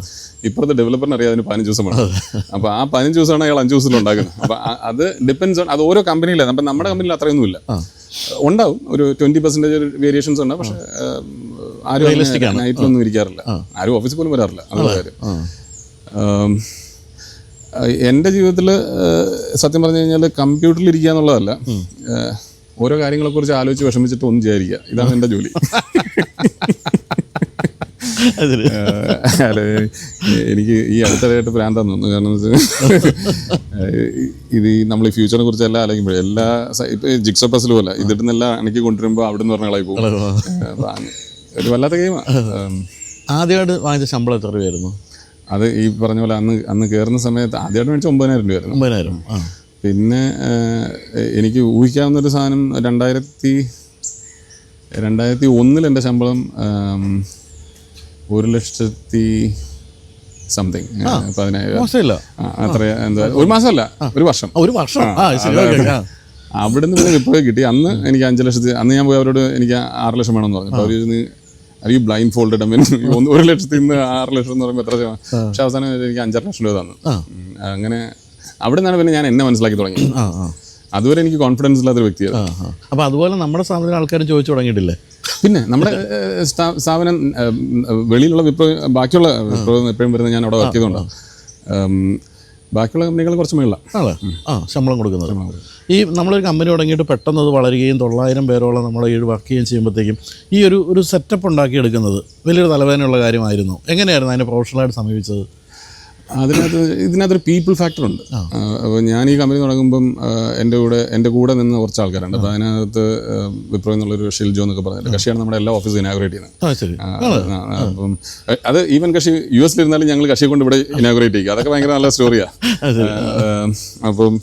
ഇപ്പുറത്തെ ഡെവലപ്പറിന് അറിയാം അതിന് 15 ദിവസം വേണം. അപ്പോൾ ആ 15 ദിവസമാണ് അയാൾ 5 ദിവസത്തിൽ ഉണ്ടാക്കുന്നത്. അപ്പോൾ അത് ഡിപ്പെൻസ് ഓൺ, അത് ഓരോ കമ്പനിയിലാണ്. അപ്പം നമ്മുടെ കമ്പനിയിൽ അത്രയൊന്നുമില്ല. ഉണ്ടാവും ഒരു 20% വേരിയേഷൻസ് ഉണ്ട്. പക്ഷേ ആരും നൈറ്റിലൊന്നും ഇരിക്കാറില്ല, ആരും ഓഫീസിൽ പോലും വരാറില്ല. അതാണ് കാര്യം. എൻ്റെ ജീവിതത്തിൽ സത്യം പറഞ്ഞു കഴിഞ്ഞാൽ കമ്പ്യൂട്ടറിൽ ഇരിക്കുക എന്നുള്ളതല്ല, ഓരോ കാര്യങ്ങളെക്കുറിച്ച് ആലോചിച്ച് വിഷമിച്ചിട്ട് ഒന്നും ചെയ്യാതിരിക്കുക. ഇതാണ് എൻ്റെ ജോലി. അല്ല, എനിക്ക് ഈ അടുത്തിടെയായിട്ട് ഭ്രാന്താന്ന് തോന്നുന്നു. കാരണം എന്ന് വെച്ചാൽ ഇത് നമ്മൾ ഈ ഫ്യൂച്ചറിനെ കുറിച്ച് എല്ലാം ആലോചിക്കുമ്പോഴേ ഇപ്പോൾ ജിക്സോ പസിൽ പോലെ ഇതിടുന്നെല്ലാം എനിക്ക് കൊണ്ടുവരുമ്പോൾ അവിടെ നിന്ന് പറഞ്ഞ കളായി പോകും. ഒരു വല്ലാത്ത ഗെയിമാണ്. ആദ്യമായിട്ട് വാങ്ങിച്ച ശമ്പളം എത്ര രൂപയായിരുന്നു? അത് ഈ പറഞ്ഞ പോലെ അന്ന് കയറുന്ന സമയത്ത് ആദ്യമായിട്ട് മേടിച്ച 9,000 രൂപയായിരുന്നു. 9,000. പിന്നെ എനിക്ക് ഊഹിക്കാവുന്നൊരു സാധനം 2001 എൻ്റെ ശമ്പളം 1,00,000 സംതിങ് 10,000. അത്ര എന്താ, ഒരു മാസമല്ല, ഒരു വർഷം. അവിടെ നിന്ന് പിന്നെ വിപ്ലവം കിട്ടി. അന്ന് എനിക്ക് 5 ലക്ഷത്തി, അന്ന് ഞാൻ പോയി അവരോട് എനിക്ക് 6 ലക്ഷം വേണമെന്ന് പറഞ്ഞു. അപ്പോൾ അവർ ഈ ബ്ലൈൻഡ് ഫോൾഡഡ്, 1 ലക്ഷത്തിൽ നിന്ന് 6 ലക്ഷം എന്ന് പറയുമ്പോൾ എത്ര രൂപ? പക്ഷെ അവസാനം എനിക്ക് 5.5 ലക്ഷം രൂപ തന്നു. അങ്ങനെ അവിടെ നിന്നാണ് പിന്നെ ഞാൻ എന്നെ മനസ്സിലാക്കി തുടങ്ങി. അതുവരെ എനിക്ക് കോൺഫിഡൻസ് ഇല്ലാത്തൊരു വ്യക്തിയാണ്. അപ്പോൾ അതുപോലെ നമ്മുടെ സ്ഥാപനത്തിൽ ആൾക്കാരും ചോദിച്ചു തുടങ്ങിയിട്ടില്ലേ? പിന്നെ നമ്മുടെ സ്ഥാപനം വെളിയിലുള്ള ബാക്കിയുള്ള വിപ്ലവം എപ്പോഴും വരുന്നത് ഞാൻ അവിടെ വർക്ക് ചെയ്തുകൊണ്ടാണ്. ബാക്കിയുള്ള കമ്പനികൾ കുറച്ച് മേളിലാണ് ശമ്പളം കൊടുക്കുന്നത്. ഈ നമ്മളൊരു കമ്പനി തുടങ്ങിയിട്ട് പെട്ടെന്ന് അത് വളരുകയും 900 പേരോളം നമ്മളെ ഈ വർക്ക് ചെയ്യുകയും ചെയ്യുമ്പോഴത്തേക്കും ഈ ഒരു സെറ്റപ്പ് ഉണ്ടാക്കിയെടുക്കുന്നത് വലിയൊരു തലവേദനയുള്ള കാര്യമായിരുന്നു. എങ്ങനെയായിരുന്നു അതിനെ പ്രൊഫഷണലായിട്ട് സമീപിച്ചത്? ഇതിനകത്തൊരു പീപ്പിൾ ഫാക്ടർ ഉണ്ട്. അപ്പോൾ ഞാൻ ഈ കമ്പനി തുടങ്ങുമ്പം എൻ്റെ കൂടെ നിന്ന് കുറച്ച് ആൾക്കാരുണ്ട്. അപ്പോൾ അതിനകത്ത് വിപ്രോ എന്നുള്ളൊരു ഷിൽജോ എന്നൊക്കെ പറഞ്ഞിട്ട് കക്ഷിയാണ് നമ്മുടെ എല്ലാ ഓഫീസും ഇനാഗുറേറ്റ് ചെയ്യുന്നത്. അപ്പം അത് ഈവൻ കക്ഷി US ഇരുന്നാലും ഞങ്ങൾ കക്ഷിയെ കൊണ്ട് ഇവിടെ ഇനാഗുറേറ്റ് ചെയ്യും. അതൊക്കെ ഭയങ്കര നല്ല സ്റ്റോറിയാണ്. അപ്പം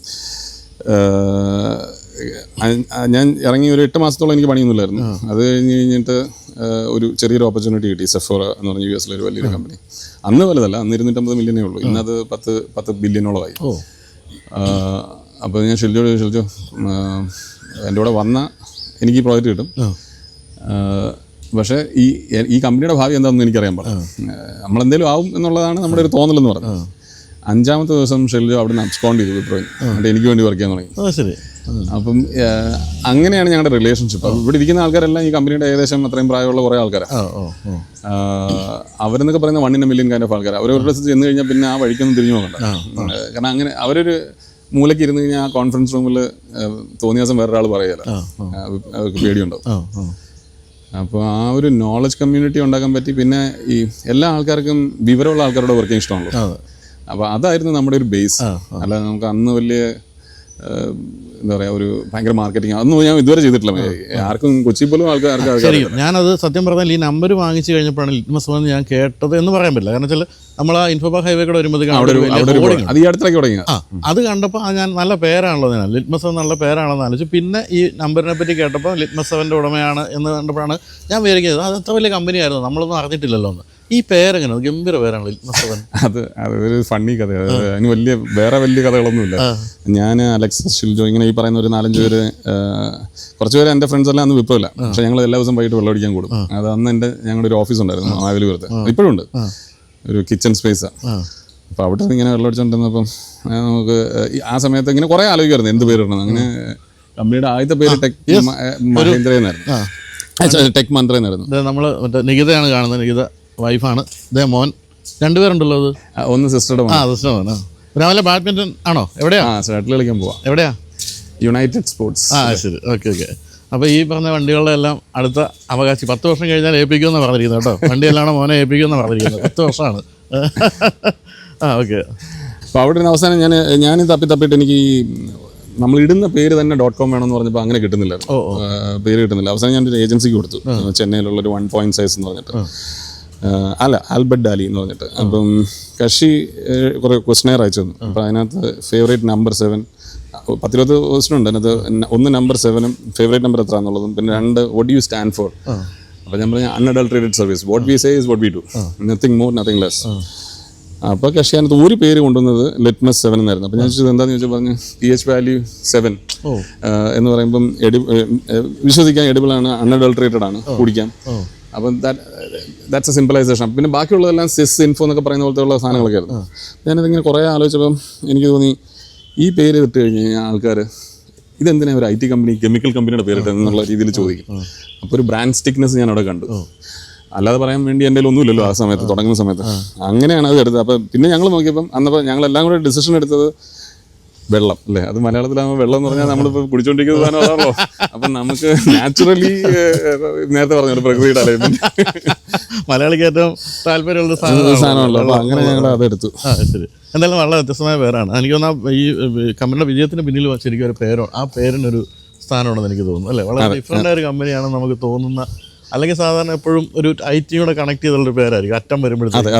ഞാൻ ഇറങ്ങി ഒരു 8 മാസത്തോളം എനിക്ക് പണിയൊന്നുമില്ലായിരുന്നു. അത് കഴിഞ്ഞിട്ട് ഒരു ചെറിയൊരു ഓപ്പർച്യൂണിറ്റി കിട്ടി. സെഫോറ എന്ന് പറഞ്ഞ US ഒരു വലിയൊരു കമ്പനി. അന്ന് വലുതല്ല, അന്ന് 250 മില്യനേ ഉള്ളൂ. ഇന്നത് 10 ബില്യണോളമായി. അപ്പോൾ ഞാൻ ഷിൽജോ എൻ്റെ കൂടെ വന്ന എനിക്ക് ഈ പ്രോജക്റ്റ് കിട്ടും. പക്ഷേ ഈ കമ്പനിയുടെ ഭാവി എന്താണെന്ന് എനിക്കറിയാൻ പാടില്ല. നമ്മളെന്തെങ്കിലും ആവും എന്നുള്ളതാണ് നമ്മുടെ ഒരു തോന്നലെന്ന് പറഞ്ഞത്. 5-ാമത്തെ ദിവസം ഷിൽജോ അവിടെ നിന്ന് അബ്സ്കോണ്ട് ചെയ്തു വിപ്രോയിൽ. എന്നിട്ട് എനിക്ക് വേണ്ടി വർക്ക് ചെയ്യാൻ തുടങ്ങി. അപ്പം അങ്ങനെയാണ് ഞങ്ങളുടെ റിലേഷൻഷിപ്പ്. അപ്പോൾ ഇവിടെ ഇരിക്കുന്ന ആൾക്കാരെല്ലാം ഈ കമ്പനിയുടെ ഏകദേശം അത്രയും പ്രായമുള്ള കുറേ ആൾക്കാരാണ്. അവരെന്നൊക്കെ പറയുന്ന 1 in a million kind of ആൾക്കാർ. അവരൊരു ഡ്രസ്സ് ചെന്ന് കഴിഞ്ഞാൽ പിന്നെ ആ വഴിക്കൊന്നും തിരിഞ്ഞു നോക്കണ്ട. കാരണം അങ്ങനെ അവരൊരു മൂലയ്ക്ക് ഇരുന്ന് കഴിഞ്ഞാൽ ആ കോൺഫറൻസ് റൂമിൽ തോന്നിയ ദിവസം വേറൊരാൾ പറയുകയല്ല, അവർക്ക് പേടിയുണ്ടാവും. അപ്പോൾ ആ ഒരു നോളജ് കമ്മ്യൂണിറ്റി ഉണ്ടാക്കാൻ പറ്റി. പിന്നെ ഈ എല്ലാ ആൾക്കാർക്കും വിവരമുള്ള ആൾക്കാരോട് വർക്ക് ചെയ്യാൻ ഇഷ്ടമാണല്ലോ. അപ്പോൾ അതായിരുന്നു നമ്മുടെ ഒരു ബേസ്. അല്ലാതെ നമുക്ക് അന്ന് വലിയ എന്താ പറയുക, ഒരു ഭയങ്കര മാർക്കറ്റിംഗ് അതൊന്നും ഞാൻ ഇതുവരെ ചെയ്തിട്ടില്ല. ആർക്കും കൊച്ചി പോലും ആൾക്കാർക്ക്. ഞാനത് സത്യം പറഞ്ഞാൽ ഈ നമ്പർ വാങ്ങിച്ചു കഴിഞ്ഞപ്പോഴാണ് ലിറ്റ്മസ് വന്ന് ഞാൻ കേട്ടത് എന്ന് പറയാൻ പറ്റില്ല. കാരണം വെച്ചാൽ നമ്മൾ ആ ഇൻഫോപാർക്ക് ഹൈവേ കൂടെ അവിടെ ഒരു വരുമ്പോഴത്തേക്കും അത് ഈ അടുത്തേക്ക് തുടങ്ങി. അത് കണ്ടപ്പോൾ ഞാൻ നല്ല പേരാണല്ലോ ഞാൻ ലിറ്റ്മസ് 7 നല്ല പേരാണെന്ന് ആലോചിച്ചു. പിന്നെ ഈ നമ്പറിനെ പറ്റി കേട്ടപ്പോൾ ലിറ്റ്മസ് 7 ഉടമയാണ് എന്ന് കണ്ടപ്പോഴാണ് ഞാൻ വിചാരിക്കുന്നത് അത് അത്ര വലിയ കമ്പനിയായിരുന്നു, നമ്മളൊന്നും അറിഞ്ഞിട്ടില്ലല്ലോ എന്ന്. ഈ പേരെങ്ങനെ ഗംഭീര പേരാണ് ലിറ്റ്മസ് 7. അതൊരു ഫണ്ണി കഥ. അതിന് വലിയ കഥകളൊന്നുമില്ല. ഞാൻ അലക്സസ് ഷിൽജോ ഇങ്ങനെ ഈ പറയുന്ന ഒരു 4-5 പേര്, കുറച്ച് പേര് എൻ്റെ ഫ്രണ്ട്സ് എല്ലാം അന്ന് വിപ്ലവമില്ല, പക്ഷേ ഞങ്ങൾ എല്ലാ ദിവസം വൈകിട്ട് വെള്ളം അടിക്കാൻ കൂടും. അത് അന്ന് ഞങ്ങളുടെ ഒരു ഓഫീസ് ഉണ്ടായിരുന്നു മാവേലിപുരത്ത്, ഇപ്പോഴും ഉണ്ട്, ഒരു കിച്ചൺ സ്പേസാണ്. അപ്പോൾ അവിടെ നിന്ന് ഇങ്ങനെ വെള്ളം അടിച്ചുകൊണ്ടിരുന്നപ്പം നമുക്ക് ആ സമയത്ത് ഇങ്ങനെ കുറേ ആലോചിക്കുമായിരുന്നു എന്ത് പേരിടണം. അങ്ങനെ കമ്പനിയുടെ ആദ്യത്തെ പേര് ടെക് മഹേന്ദ്ര എന്നായിരുന്നു, ടെക് മന്ത്ര എന്നായിരുന്നു. നമ്മൾ മറ്റേ നികിതയാണ് കാണുന്നത്, നികിത വൈഫാണ്, ഇതേ മോൻ, 2 പേരുണ്ടല്ലോ. അത് ഒന്ന് സിസ്റ്ററുടെ മോൻ. സിസ്റ്റർ മോൻ. രാവിലെ ബാഡ്മിൻ്റൺ ആണോ? എവിടെയാ ഷട്ടിൽ കളിക്കാൻ പോവാം. എവിടെയാ? United sports. ശരി, ഓക്കെ. അപ്പോൾ ഈ പറഞ്ഞ വണ്ടികളുടെ എല്ലാം അടുത്ത അവകാശി 10 വർഷം കഴിഞ്ഞാൽ ഏൽപ്പിക്കുമെന്ന് പറഞ്ഞിരിക്കുന്നത് കേട്ടോ. വണ്ടിയെല്ലാം മോനെ ഏൽപ്പിക്കുമെന്ന് പറഞ്ഞിരിക്കുന്നത്. 10 വർഷമാണ്. ഓക്കെ. അപ്പോൾ അവിടെ ഒരു അവസാനം ഞാൻ തപ്പിയിട്ട് എനിക്ക് ഈ നമ്മൾ ഇടുന്ന പേര് തന്നെ .com വേണമെന്ന് പറഞ്ഞപ്പോൾ അങ്ങനെ കിട്ടുന്നില്ല, പേര് കിട്ടുന്നില്ല. അവസാനം ഞാനൊരു ഏജൻസിക്ക് കൊടുത്തു, ചെന്നൈയിലുള്ളൊരു 1 point size എന്ന് പറഞ്ഞിട്ട്, ആൽബർട്ട് ഡാലി എന്ന് പറഞ്ഞിട്ട്. അപ്പം കക്ഷി കുറേ ക്വസ്റ്റനെയർ അയച്ചു തന്നു. അപ്പോൾ അതിനകത്ത് ഫേവറേറ്റ് നമ്പർ 7, 10-20 ക്വസ്റ്റൻ ഉണ്ട് അതിനകത്ത്. 1 നമ്പർ 7-ഉം ഫേവറേറ്റ് നമ്പർ എത്ര എന്നുള്ളതും, പിന്നെ 2 what do you stand for. അപ്പോൾ ഞാൻ പറഞ്ഞ അൺഅഡൾട്ടറേറ്റഡ് service, what we say is what we do, nothing more nothing less. അപ്പോൾ കക്ഷി അതിനകത്ത് ഒരു പേര് കൊണ്ടുവന്നത് ലിറ്റ്മസ് 7 എന്നായിരുന്നു. അപ്പോൾ ഞാൻ ചോദിച്ചത് എന്താണെന്ന് ചോദിച്ചാൽ പറഞ്ഞു pH വാല്യൂ 7 എന്ന് പറയുമ്പം വിശ്വസിക്കാൻ എഡിബിളാണ്, അൺഅഡൾട്ടറേറ്റഡ് ആണ്, കുടിക്കാം. അപ്പം ദാറ്റ്സ് എ സിമ്പിളൈസേഷൻ. പിന്നെ ബാക്കിയുള്ളതെല്ലാം സിസ് ഇൻഫോ എന്നൊക്കെ പറയുന്ന പോലത്തെ ഉള്ള സാധനങ്ങളൊക്കെ ആയിരുന്നു. ഞാനിതിങ്ങനെ കുറേ ആലോചിച്ചപ്പം എനിക്ക് തോന്നി ഈ പേര് ഇട്ട് കഴിഞ്ഞ് കഴിഞ്ഞാൽ ആൾക്കാർ ഇതെന്തിനാ ഒരു IT കമ്പനി, കെമിക്കൽ കമ്പനിയുടെ പേരിട്ട് എന്നുള്ള രീതിയിൽ ചോദിക്കും. അപ്പോൾ ഒരു ബ്രാൻഡ് സ്റ്റിക്നെസ് ഞാൻ അവിടെ കണ്ടു. അല്ലാതെ പറയാൻ വേണ്ടി എൻ്റെ ഒന്നുമില്ലല്ലോ ആ സമയത്ത്, തുടങ്ങുന്ന സമയത്ത്. അങ്ങനെയാണ് അത് എടുത്തത്. അപ്പം പിന്നെ ഞങ്ങൾ നോക്കിയപ്പം അന്നപ്പോൾ ഞങ്ങളെല്ലാം കൂടെ ഡിസിഷൻ എടുത്തത് വെള്ളം അല്ലേ. അത് മലയാളത്തിലാകുമ്പോൾ വെള്ളം എന്ന് പറഞ്ഞാൽ നമ്മളിപ്പോൾ കുടിച്ചോണ്ടിരിക്കുന്ന സാധനം അതാണല്ലോ. അപ്പം നമുക്ക് നാച്ചുറലി നേരത്തെ പറഞ്ഞു പ്രകൃതിയുടെ അലൈൻമെന്റ് മലയാളിക്ക് ഏറ്റവും താല്പര്യമുള്ള സാധനമല്ലോ. അപ്പോൾ അങ്ങനെ ഞങ്ങൾ അതെടുത്തു. ശരി. എന്തായാലും വളരെ വ്യത്യസ്തമായ പേരാണ്. എനിക്ക് തോന്നുന്നു ഈ കമ്പനിയുടെ വിജയത്തിന് പിന്നിൽ ശരിക്കും ഒരു പേരോ ആ പേരിനൊരു സ്ഥാനമുണ്ടെന്ന് എനിക്ക് തോന്നുന്നു അല്ലേ. വളരെ ഡിഫറൻ്റ് ആയ ഒരു കമ്പനിയാണെന്ന് നമുക്ക് തോന്നുന്ന, അല്ലെങ്കിൽ സാധാരണ എപ്പോഴും ഒരു IT-യോടെ കണക്ട് ചെയ്തുള്ളൊരു പേരായിരിക്കും അറ്റം വരുമ്പോഴത്തേക്ക്.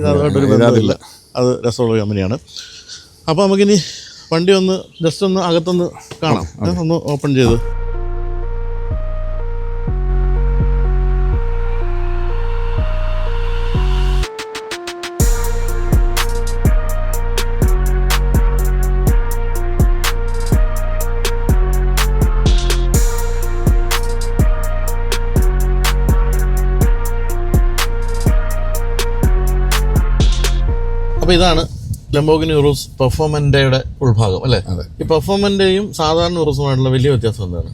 ഇതായിട്ടൊരു ബന്ധമില്ല. അത് രസമുള്ള കമ്പനിയാണ്. അപ്പോൾ നമുക്കിനി വണ്ടി ഒന്ന് ജസ്റ്റ് ഒന്ന് അകത്തൊന്ന് കാണാം. ഒന്ന് ഓപ്പൺ ചെയ്ത് അപ്പോൾ ഇതാണ് ലംബോർഗിനി ഉറൂസ് പെർഫോമൻറ്റയുടെ ഉൾഭാഗം അല്ലേ. ഈ പെർഫോമൻറ്റയും സാധാരണ ഉറൂസുമായിട്ടുള്ള വലിയ വ്യത്യാസം എന്താണ്?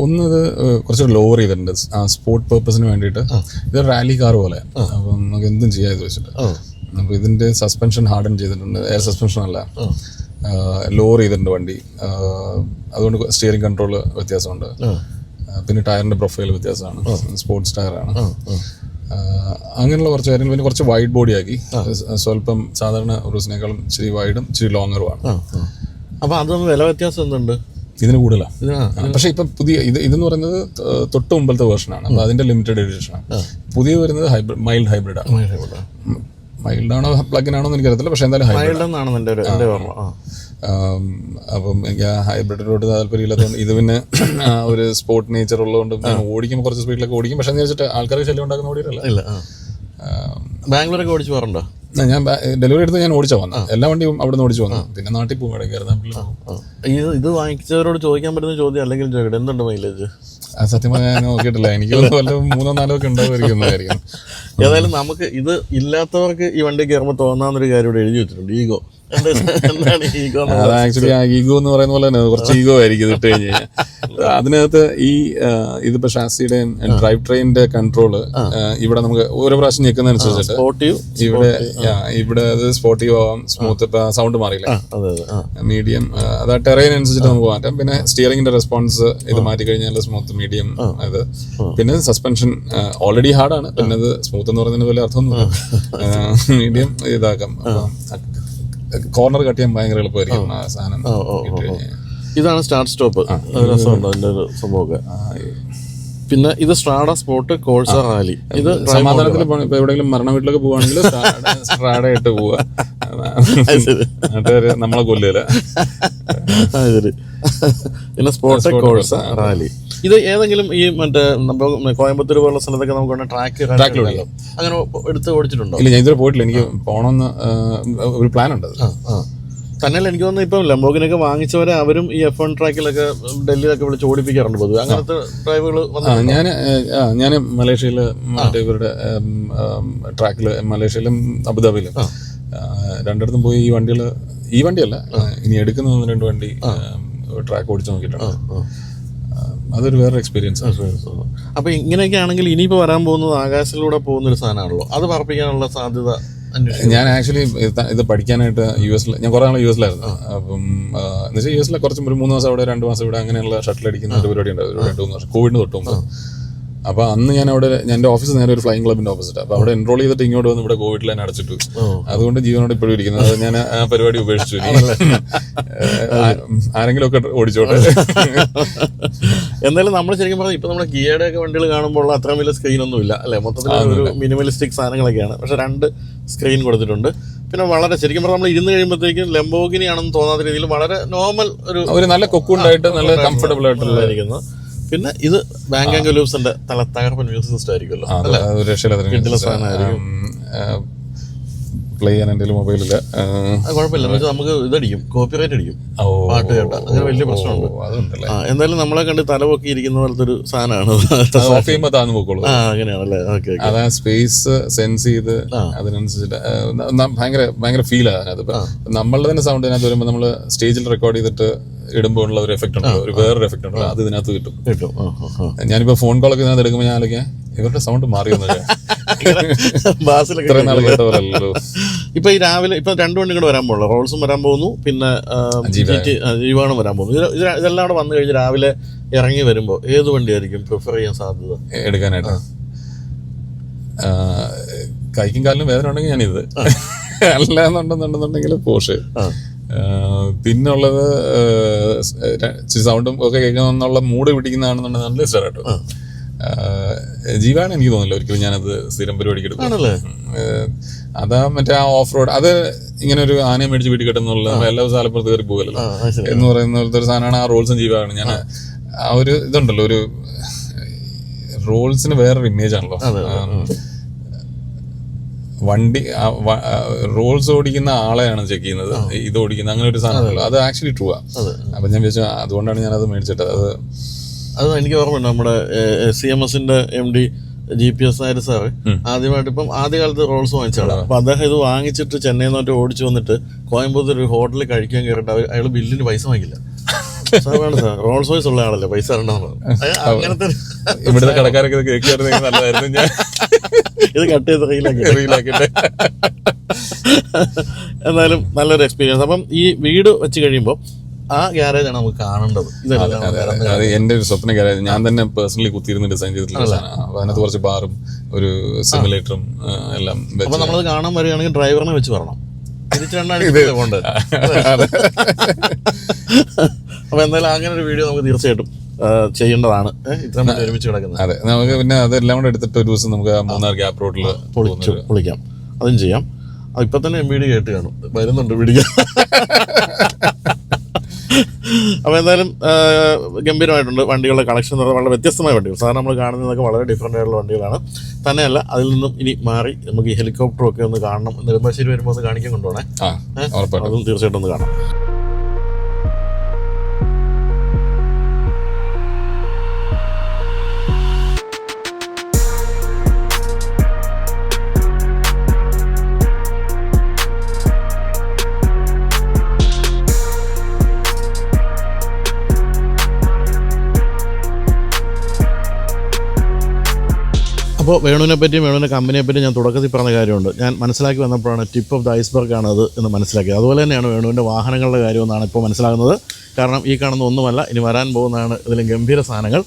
ഒന്നത് കുറച്ച് ലോവർ ചെയ്തിട്ടുണ്ട് സ്പോർട്ട് പേർപ്പസിന് വേണ്ടിയിട്ട്. ഇത് റാലി കാർ പോലെ, അപ്പം നമുക്ക് എന്തും ചെയ്യാം ഇത് വെച്ചിട്ട്. അപ്പോൾ ഇതിൻ്റെ സസ്പെൻഷൻ ഹാർഡൻ ചെയ്തിട്ടുണ്ട്, എയർ സസ്പെൻഷൻ അല്ല, ലോവർ ചെയ്തിട്ടുണ്ട് വണ്ടി. അതുകൊണ്ട് സ്റ്റിയറിംഗ് കൺട്രോൾ വ്യത്യാസമുണ്ട്. പിന്നെ ടയറിൻ്റെ പ്രൊഫൈൽ വ്യത്യാസമാണ്, സ്പോർട്സ് ടയറാണ്. അങ്ങനെയുള്ള കുറച്ച് കാര്യങ്ങൾ. പിന്നെ കുറച്ച് വൈഡ് ബോഡി ആക്കി, സ്വല്പം സാധാരണ ഉറൂസിനേക്കാളും ഇച്ചിരി വൈഡും ഇച്ചിരി ലോങ്ങറുമാണ്. അപ്പോൾ അതൊന്നും വില വ്യത്യാസം എന്തുണ്ട്? ഇതിന് കൂടുതലാണ്. പക്ഷേ ഇപ്പം പുതിയ ഇതെന്ന് പറയുന്നത് തൊട്ട് മുമ്പത്തെ വേർഷനാണ്. അപ്പോൾ അതിൻ്റെ ലിമിറ്റഡ് എഡിഷനാണ്. പുതിയ വരുന്നത് മൈൽഡ് ഹൈബ്രിഡാണ്. മൈൽഡാണോ പ്ലഗിനാണോ എന്ന് എനിക്കറിയത്തില്ല, പക്ഷേ എന്തായാലും ഹൈബ്രിഡ്. അപ്പം എനിക്ക് ആ ഹൈബ്രിഡിലോട്ട് താല്പര്യമില്ലാത്തതുകൊണ്ട് ഇത് പിന്നെ ഒരു സ്പോർട്ട് നേച്ചർ ഉള്ളതുകൊണ്ട് ഞാൻ ഓടിക്കുമ്പോൾ കുറച്ച് സ്പീഡിലൊക്കെ ഓടിക്കും. പക്ഷേ എന്ന് വെച്ചിട്ട് ആൾക്കാർക്ക് ശല്യം ഉണ്ടാക്കുന്ന ഓടിയിട്ടല്ല. ബാംഗ്ലൂരൊക്കെ ഓടിച്ച് പോകാറുണ്ടോ? ഞാൻ ഡെലിവറി എടുത്ത് ഞാൻ ഓടിച്ചാൽ വന്നു, എല്ലാ വണ്ടിയും അവിടെ നിന്ന് ഓടിച്ച് വന്നു. പിന്നെ നാട്ടിൽ പോകും, ഇടയ്ക്ക് ഇത് വാങ്ങിച്ചവരോട് ചോദിക്കാൻ പറ്റുന്ന ചോദ്യം അല്ലെങ്കിൽ ചോദിക്കട്ടെ, എന്തുണ്ട് മൈലേജ്? സത്യം പറഞ്ഞാൽ ഞാൻ നോക്കിയിട്ടില്ല. എനിക്ക് വല്ല 3-4 ഒക്കെ ഉണ്ടാവുമായിരിക്കും. ഏതായാലും നമുക്ക് ഇത് ഇല്ലാത്തവർക്ക് ഈ വണ്ടി കയറുമ്പോൾ തോന്നാവുന്നൊരു കാര്യം ഇവിടെ എഴുതി വെച്ചിട്ടുണ്ട്, ഈഗോ. എന്താണ് ഈഗോ? അത് ആക്ച്വലി ആ ഈഗോ എന്ന് പറയുന്ന പോലെ തന്നെ കുറച്ച് ഈഗോ ആയിരിക്കും ഇട്ട് കഴിഞ്ഞ് കഴിഞ്ഞാൽ. അതിനകത്ത് ഇതിപ്പോ ഷാസിയുടെയും ഡ്രൈവ് ട്രെയിനിന്റെ കൺട്രോള് ഇവിടെ നമുക്ക് ഓരോ പ്രാവശ്യം ഞെക്കുന്നതനുസരിച്ചിട്ട് ഇവിടെ അത് സ്പോർട്ടീവ് ആവാം, സ്മൂത്ത്. ഇപ്പൊ സൗണ്ട് മാറിയില്ല, മീഡിയം, അത് ടെറൈൻ അനുസരിച്ചിട്ട് നമുക്ക് മാറ്റാം. പിന്നെ സ്റ്റിയറിംഗിന്റെ റെസ്പോൺസ് ഇത് മാറ്റി കഴിഞ്ഞാൽ സ്മൂത്ത്, മീഡിയം. അത് പിന്നെ സസ്പെൻഷൻ ഓൾറെഡി ഹാർഡാണ്, പിന്നെ അത് സ്മൂത്ത് എന്ന് പറയുന്നതിന് വലിയ അർത്ഥമൊന്നുമില്ല. മീഡിയം ഇതാക്കാം. കോർണർ കട്ട് ചെയ്യാൻ ഭയങ്കര എളുപ്പമായിരിക്കും ആ സാധനം. ഇതാണ് സ്റ്റാർട്ട് സ്റ്റോപ്പ്. രസമുണ്ടോ അതിന്റെ ഒരു സംഭവമൊക്കെ? പിന്നെ ഇത് സ്ട്രാഡ സ്പോർട്ട് കോഴ്സ റാലി. ഇത് സമാധാനത്തിൽ ഇപ്പൊ എവിടെയെങ്കിലും മരണ വീട്ടിലൊക്കെ പോവാണെങ്കിൽ സ്ട്രാഡ ഇട്ട് പോവാ, നാട്ടുകാര് നമ്മളെ കൊല്ലില്ല. പിന്നെ സ്പോർട്ട് കോഴ്സ റാലി. ഇത് ഏതെങ്കിലും ഈ മറ്റേ കോയമ്പത്തൂർ പോലുള്ള സ്ഥലത്തൊക്കെ നമുക്ക് ട്രാക്കിലൂടെ അങ്ങനെ എടുത്ത് ഓടിച്ചിട്ടുണ്ടോ? ഇല്ല, ഞാൻ ഇതുവരെ പോയിട്ടില്ല. എനിക്ക് പോകണമെന്ന് ഒരു പ്ലാൻ ഉണ്ട്. തന്നെയല്ല, എനിക്ക് തോന്നുന്നു ഇപ്പം ലംബോർഗിനിയൊക്കെ വാങ്ങിച്ചവരെ അവരും ഈ F1 ട്രാക്കിലൊക്കെ ഡൽഹിയിലൊക്കെ വിളിച്ച് ഓടിപ്പിക്കാറുണ്ട് പൊതുവെ. അങ്ങനത്തെ ഡ്രൈവുകൾ ഞാൻ മലേഷ്യയിൽ മറ്റേ ഇവരുടെ ട്രാക്കിൽ, മലേഷ്യയിലും അബുദാബിയിലും രണ്ടിടത്തും പോയി ഈ വണ്ടിയല്ല ഇനി എടുക്കുന്ന 1-2 വണ്ടി ട്രാക്ക് ഓടിച്ച് നോക്കിയിട്ടുണ്ട്. അതൊരു വേറെ എക്സ്പീരിയൻസ്. അപ്പൊ ഇങ്ങനെയൊക്കെ ആണെങ്കിൽ ഇനിയിപ്പോ വരാൻ പോകുന്നത് ആകാശത്തിലൂടെ പോകുന്നൊരു സാധനമാണല്ലോ, അത് പറപ്പിക്കാനുള്ള സാധ്യത? ഞാൻ ആക്ച്വലി ഇത് പഠിക്കാനായിട്ട് US-ൽ, ഞാൻ കുറേ നാൾ US-ലായിരുന്നു. അപ്പം എന്ന് വെച്ചാൽ US-ലെ കുറച്ചും ഒരു 3 മാസം അവിടെ 2 മാസം ഇവിടെ അങ്ങനെയുള്ള ഷട്ടിൽ അടിക്കുന്ന ഒരു പരിപാടി ഉണ്ടായിരുന്നു, 2-3 വർഷം കോവിഡിന് തൊട്ട് മുമ്പ്. അപ്പോൾ അന്ന് ഞാൻ അവിടെ, എൻ്റെ ഓഫീസ് നേരെ ഒരു ഫ്ലൈയിങ് ക്ലബിന്റെ ഓപ്പോസിറ്റ്. അപ്പോൾ അവിടെ എൻറോൾ ചെയ്തിട്ട് ഇങ്ങോട്ട് വന്ന് ഇവിടെ കോവിഡ് ലൈൻ അടച്ചിട്ടു. അതുകൊണ്ട് ജീവനോട് ഇപ്പോഴും ഇരിക്കുന്നത്. ഞാൻ ആ പരിപാടി ഉപേക്ഷിച്ചു. ആരെങ്കിലും ഒക്കെ ഓടിച്ചോട്ടെ. എന്തായാലും നമ്മൾ ശരിക്കും പറഞ്ഞാൽ ഇപ്പൊ നമ്മുടെ കിയയുടെ ഒക്കെ വണ്ടികൾ കാണുമ്പോൾ അത്രയും വലിയ സ്ക്രീൻ ഒന്നും ഇല്ല അല്ലെ, മൊത്തത്തിൽ ഒരു മിനിമലിസ്റ്റിക് സാധനങ്ങളൊക്കെയാണ്. പക്ഷെ 2 സ്ക്രീൻ കൊടുത്തിട്ടുണ്ട്. പിന്നെ വളരെ ശരിക്കും പറഞ്ഞാൽ നമ്മൾ ഇരുന്ന് കഴിയുമ്പോഴത്തേക്കും ലംബോർഗിനി ആണെന്ന് തോന്നാത്ത രീതിയിൽ വളരെ നോർമൽ ഒരു നല്ല കൊക്കുണ്ടായിട്ട് നല്ല കംഫർട്ടബിൾ ആയിട്ടുള്ളതായിരിക്കുന്നു. പിന്നെ ഇത് ബാങ്ക് ഒലൂപ്സിന്റെ തകർപ്പൻ മ്യൂസിക് സിസ്റ്റം ആയിരിക്കുമല്ലോ, പ്ലേ ചെയ്യാൻ എന്തെങ്കിലും മൊബൈലില്ല. കുഴപ്പമില്ല, നമുക്ക് ഇതടിക്കും, കോപ്പിറൈറ്റ് അടിക്കും പാട്ട് കേട്ടാ, അങ്ങനെ വലിയ പ്രശ്നമുണ്ട്. എന്തായാലും നമ്മളെ കണ്ട് തലപൊക്കി ഇരിക്കുന്ന പോലത്തെ ഒരു സാധനമാണ്. അങ്ങനെയാണല്ലേ? അതാ സ്പേസ് സെൻസ് ചെയ്ത് അതിനനുസരിച്ചിട്ട് ഭയങ്കര ഫീലാണ് അതിനകത്ത്. നമ്മളുടെ തന്നെ സൗണ്ട് ഇതിനകത്ത് വരുമ്പോൾ നമ്മൾ സ്റ്റേജിൽ റെക്കോർഡ് ചെയ്തിട്ട് ഇടുമ്പോൾ ഉള്ള ഒരു എഫക്ട് ഉണ്ട്, ഒരു വേറൊരു എഫക്ട് ഉണ്ട്, അത് ഇതിനകത്ത് കിട്ടും. ഞാനിപ്പോ ഫോൺ കോളൊക്കെ ഇതിനകത്ത് എടുക്കുമ്പോൾ ഞാൻ ആലോചിക്കാം ഇവരുടെ സൗണ്ട് മാറിയൊന്നുമില്ല. ഇപ്പൊ ഈ രാവിലെ ഇപ്പൊ 2 വണ്ടി കൂടെ വരാൻ പോകുന്നു, റോൾസും വരാൻ പോകുന്നു, പിന്നെ ജീവാണും വരാൻ പോകുന്നു. ഇതെല്ലാം കൂടെ വന്നു കഴിഞ്ഞ് രാവിലെ ഇറങ്ങി വരുമ്പോ ഏത് വണ്ടിയായിരിക്കും പ്രിഫർ ചെയ്യാൻ സാധ്യത എടുക്കാനായിട്ട്? കൈക്കും കാലിനും വേദന ഉണ്ടെങ്കിൽ ഞാനിത്, അല്ലാന്നുണ്ടെന്നുണ്ടെന്നുണ്ടെങ്കിൽ പോർഷെ. പിന്നുള്ളത് സൗണ്ടും ഒക്കെ കേൾക്കുന്നുള്ള മൂഡ് പിടിക്കുന്നതാണെന്നുണ്ടെന്നുണ്ടെങ്കിൽ സ്റ്റെറാട്ടോ. ജീവാണ് എനിക്ക് തോന്നില്ല ഒരിക്കലും ഞാനത് സ്ഥിരം പരിപാടിക്ക് എടുക്കും. അതാ മറ്റേ ആ ഓഫ് റോഡ്, അത് ഇങ്ങനെ ഒരു ആനയെ മേടിച്ച് വീട്ടിൽ കിട്ടുന്നുള്ള എല്ലാ ദിവസവും ആലപ്പുറത്ത് കയറി പോകല്ലോ എന്ന് പറയുന്ന പോലത്തെ ഒരു സാധനമാണ് ആ റോൾസും ജീവാണ്. ഞാൻ ആ ഒരു ഇതുണ്ടല്ലോ, ഒരു റോൾസിന് വേറൊരു ഇമേജ് ആണല്ലോ. വണ്ടി റോൾസ് ഓടിക്കുന്ന ആളെയാണ് ചെക്ക് ചെയ്യുന്നത്, ഇത് ഓടിക്കുന്ന അങ്ങനെ ഒരു സാധനമല്ലോ. അത് ആക്ച്വലി ട്രൂ ആ. അപ്പൊ ഞാൻ വിചാരിച്ചു അതുകൊണ്ടാണ് ഞാനത് മേടിച്ചിട്ടത്. അത് എനിക്ക് ഓർമ്മയുണ്ട്, നമ്മുടെ CMSന്റെ MD GPS നായർ സാറ് ആദ്യമായിട്ട് ഇപ്പം ആദ്യകാലത്ത് റോൾസ് വാങ്ങിച്ചാണ്. അപ്പൊ അദ്ദേഹം ഇത് വാങ്ങിച്ചിട്ട് ചെന്നൈയിൽ നിന്നോട്ട് ഓടിച്ചു വന്നിട്ട് കോയമ്പത്തൂർ ഒരു ഹോട്ടലിൽ കഴിക്കാൻ കയറിയിട്ട് അയാൾ ബില്ലിന് പൈസ വാങ്ങിക്കില്ല. സാറാണ് സാർ, റോൾസ് റോയ്സ് ഉള്ള ആളല്ലേ, പൈസ അങ്ങനത്തെ ഇവിടുത്തെ കടക്കാരൊക്കെ കേൾക്കുവായിരുന്നെങ്കിൽ നല്ലതായിരുന്നു. ഞാൻ ഇത് കട്ട് ചെയ്ത് റീലാക്കിട്ടെ. എന്നാലും നല്ലൊരു എക്സ്പീരിയൻസ്. അപ്പം ഈ വീട് വെച്ച് കഴിയുമ്പോൾ ആ ഗ്യാരേജാണ് നമുക്ക് കാണേണ്ടത്. അത് എന്റെ ഒരു സ്വപ്ന ഗ്യാരേജ്. ഞാൻ തന്നെ പേഴ്സണലി കുത്തിയിരുന്ന് ഡിസൈൻ ചെയ്തിട്ടുള്ള സാധനം. അപ്പൊ അതിനകത്ത് കുറച്ച് ബാറും ഒരു സിമുലേറ്ററും എല്ലാം. അപ്പൊ നമ്മളത് കാണാൻ വരികയാണെങ്കിൽ ഡ്രൈവറിനെ വെച്ച് പറയണം, തിരിച്ചു കൊണ്ട്. അപ്പൊ എന്തായാലും അങ്ങനെ ഒരു വീഡിയോ നമുക്ക് തീർച്ചയായിട്ടും ചെയ്യേണ്ടതാണ്. ഇത്രയും ഒരുമിച്ച് കിടക്കുന്നത്. അതെ, നമുക്ക് പിന്നെ അതെല്ലാം കൂടെ എടുത്തിട്ട് ഒരു ദിവസം നമുക്ക് മൂന്നാർ ഗ്യാപ്പ് റോഡിൽ പൊളിക്കാം, അതും ചെയ്യാം. ഇപ്പൊ തന്നെ MBD കേട്ട് കാണും, വരുന്നുണ്ട് പിടിക്കാൻ. അപ്പോൾ എന്തായാലും ഗംഭീരമായിട്ടുണ്ട്. വണ്ടികളുടെ കളക്ഷൻ എന്ന് പറഞ്ഞാൽ വളരെ വ്യത്യസ്തമായ വണ്ടികൾ. സാധാരണ നമ്മൾ കാണുന്നതൊക്കെ വളരെ ഡിഫറൻ്റ് ആയിട്ടുള്ള വണ്ടികളാണ്. തന്നെയല്ല, അതിൽ നിന്നും ഇനി മാറി നമുക്ക് ഈ ഹെലികോപ്റ്ററും ഒക്കെ ഒന്ന് കാണണം. നെടുമ്പാശ്ശേരി വരുമ്പോൾ ഒന്ന് കാണിക്കാൻ കൊണ്ടുപോകണേ, അതും തീർച്ചയായിട്ടും ഒന്ന് കാണാം. അപ്പോൾ വേണുവിനെ പറ്റിയും വേണുവിൻ്റെ കമ്പനിയെ പറ്റി ഞാൻ തുടക്കത്തിൽ പറഞ്ഞ കാര്യമുണ്ട്. ഞാൻ മനസ്സിലാക്കി വന്നപ്പോഴാണ് ടിപ്പ് ഓഫ് ദ ഐസ്ബർഗ് ആണത് എന്ന് മനസ്സിലാക്കിയത്. അതുപോലെ തന്നെയാണ് വേണുവിൻ്റെ വാഹനങ്ങളുടെ കാര്യമെന്നാണ് ഇപ്പോൾ മനസ്സിലാകുന്നത്. കാരണം ഈ കാണുന്ന ഒന്നുമല്ല, ഇനി വരാൻ പോകുന്നതാണ് ഇതിലും ഗംഭീര സാധനങ്ങൾ.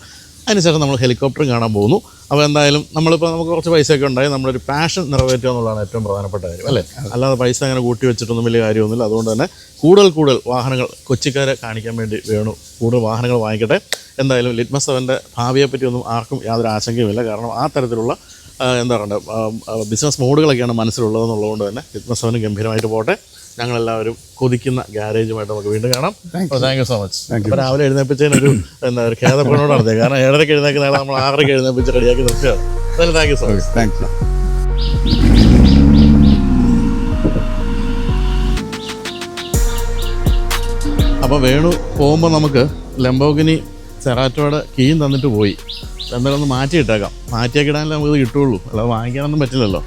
അതിനുശേഷം നമ്മൾ ഹെലികോപ്റ്ററും കാണാൻ പോകുന്നു. അപ്പോൾ എന്തായാലും നമുക്ക് കുറച്ച് പൈസയൊക്കെ ഉണ്ടായി നമ്മളൊരു പാഷൻ നിറവേറ്റുക എന്നുള്ളതാണ് ഏറ്റവും പ്രധാനപ്പെട്ട കാര്യം, അല്ലേ? അല്ലാതെ പൈസ അങ്ങനെ കൂട്ടി വെച്ചിട്ടൊന്നും വലിയ കാര്യമൊന്നുമില്ല. അതുകൊണ്ട് തന്നെ കൂടുതൽ വാഹനങ്ങൾ കൊച്ചിക്കാരെ കാണിക്കാൻ വേണ്ടി വേണു കൂടുതൽ വാഹനങ്ങൾ വാങ്ങിക്കട്ടെ. എന്തായാലും ലിറ്റ്മസ് 7ൻ്റെ ഭാവിയെപ്പറ്റി ഒന്നും ആർക്കും യാതൊരു ആശങ്കയുമില്ല. കാരണം ആ തരത്തിലുള്ള എന്താ പറയുക ബിസിനസ് മോഡുകളൊക്കെയാണ് മനസ്സിലുള്ളതെന്നുള്ളതുകൊണ്ട് തന്നെ ലിറ്റ്മസ് 7 ഗംഭീരമായിട്ട് പോട്ടെ. ഞങ്ങളെല്ലാവരും കൊതിക്കുന്ന ഗ്യാരേജുമായിട്ട് നമുക്ക് വീണ്ടും കാണാം. Thank you so much. അപ്പോൾ രാവിലെ എഴുന്നേപ്പിച്ചതിനൊരു ഒരു ഖേദപ്പെടോട് നടത്തിയത്. കാരണം 7:30 എഴുന്നേക്കുന്ന ആളെ നമ്മൾ 6:30 എഴുന്നേപ്പിച്ച് റെഡിയാക്കി നിർത്തിയാണ്. അതായത് thank you so much. Thank you. അപ്പോൾ വേണു പോകുമ്പോൾ നമുക്ക് ലംബോർഗിനി സെറാറ്റോയുടെ കീയും തന്നിട്ട് പോയി. എന്തായാലും ഒന്ന് മാറ്റിയിട്ടേക്കാം. മാറ്റിയാക്കിടാനല്ലേ നമുക്ക് കിട്ടുള്ളൂ, അല്ലാതെ വാങ്ങിക്കാനൊന്നും പറ്റില്ലല്ലോ.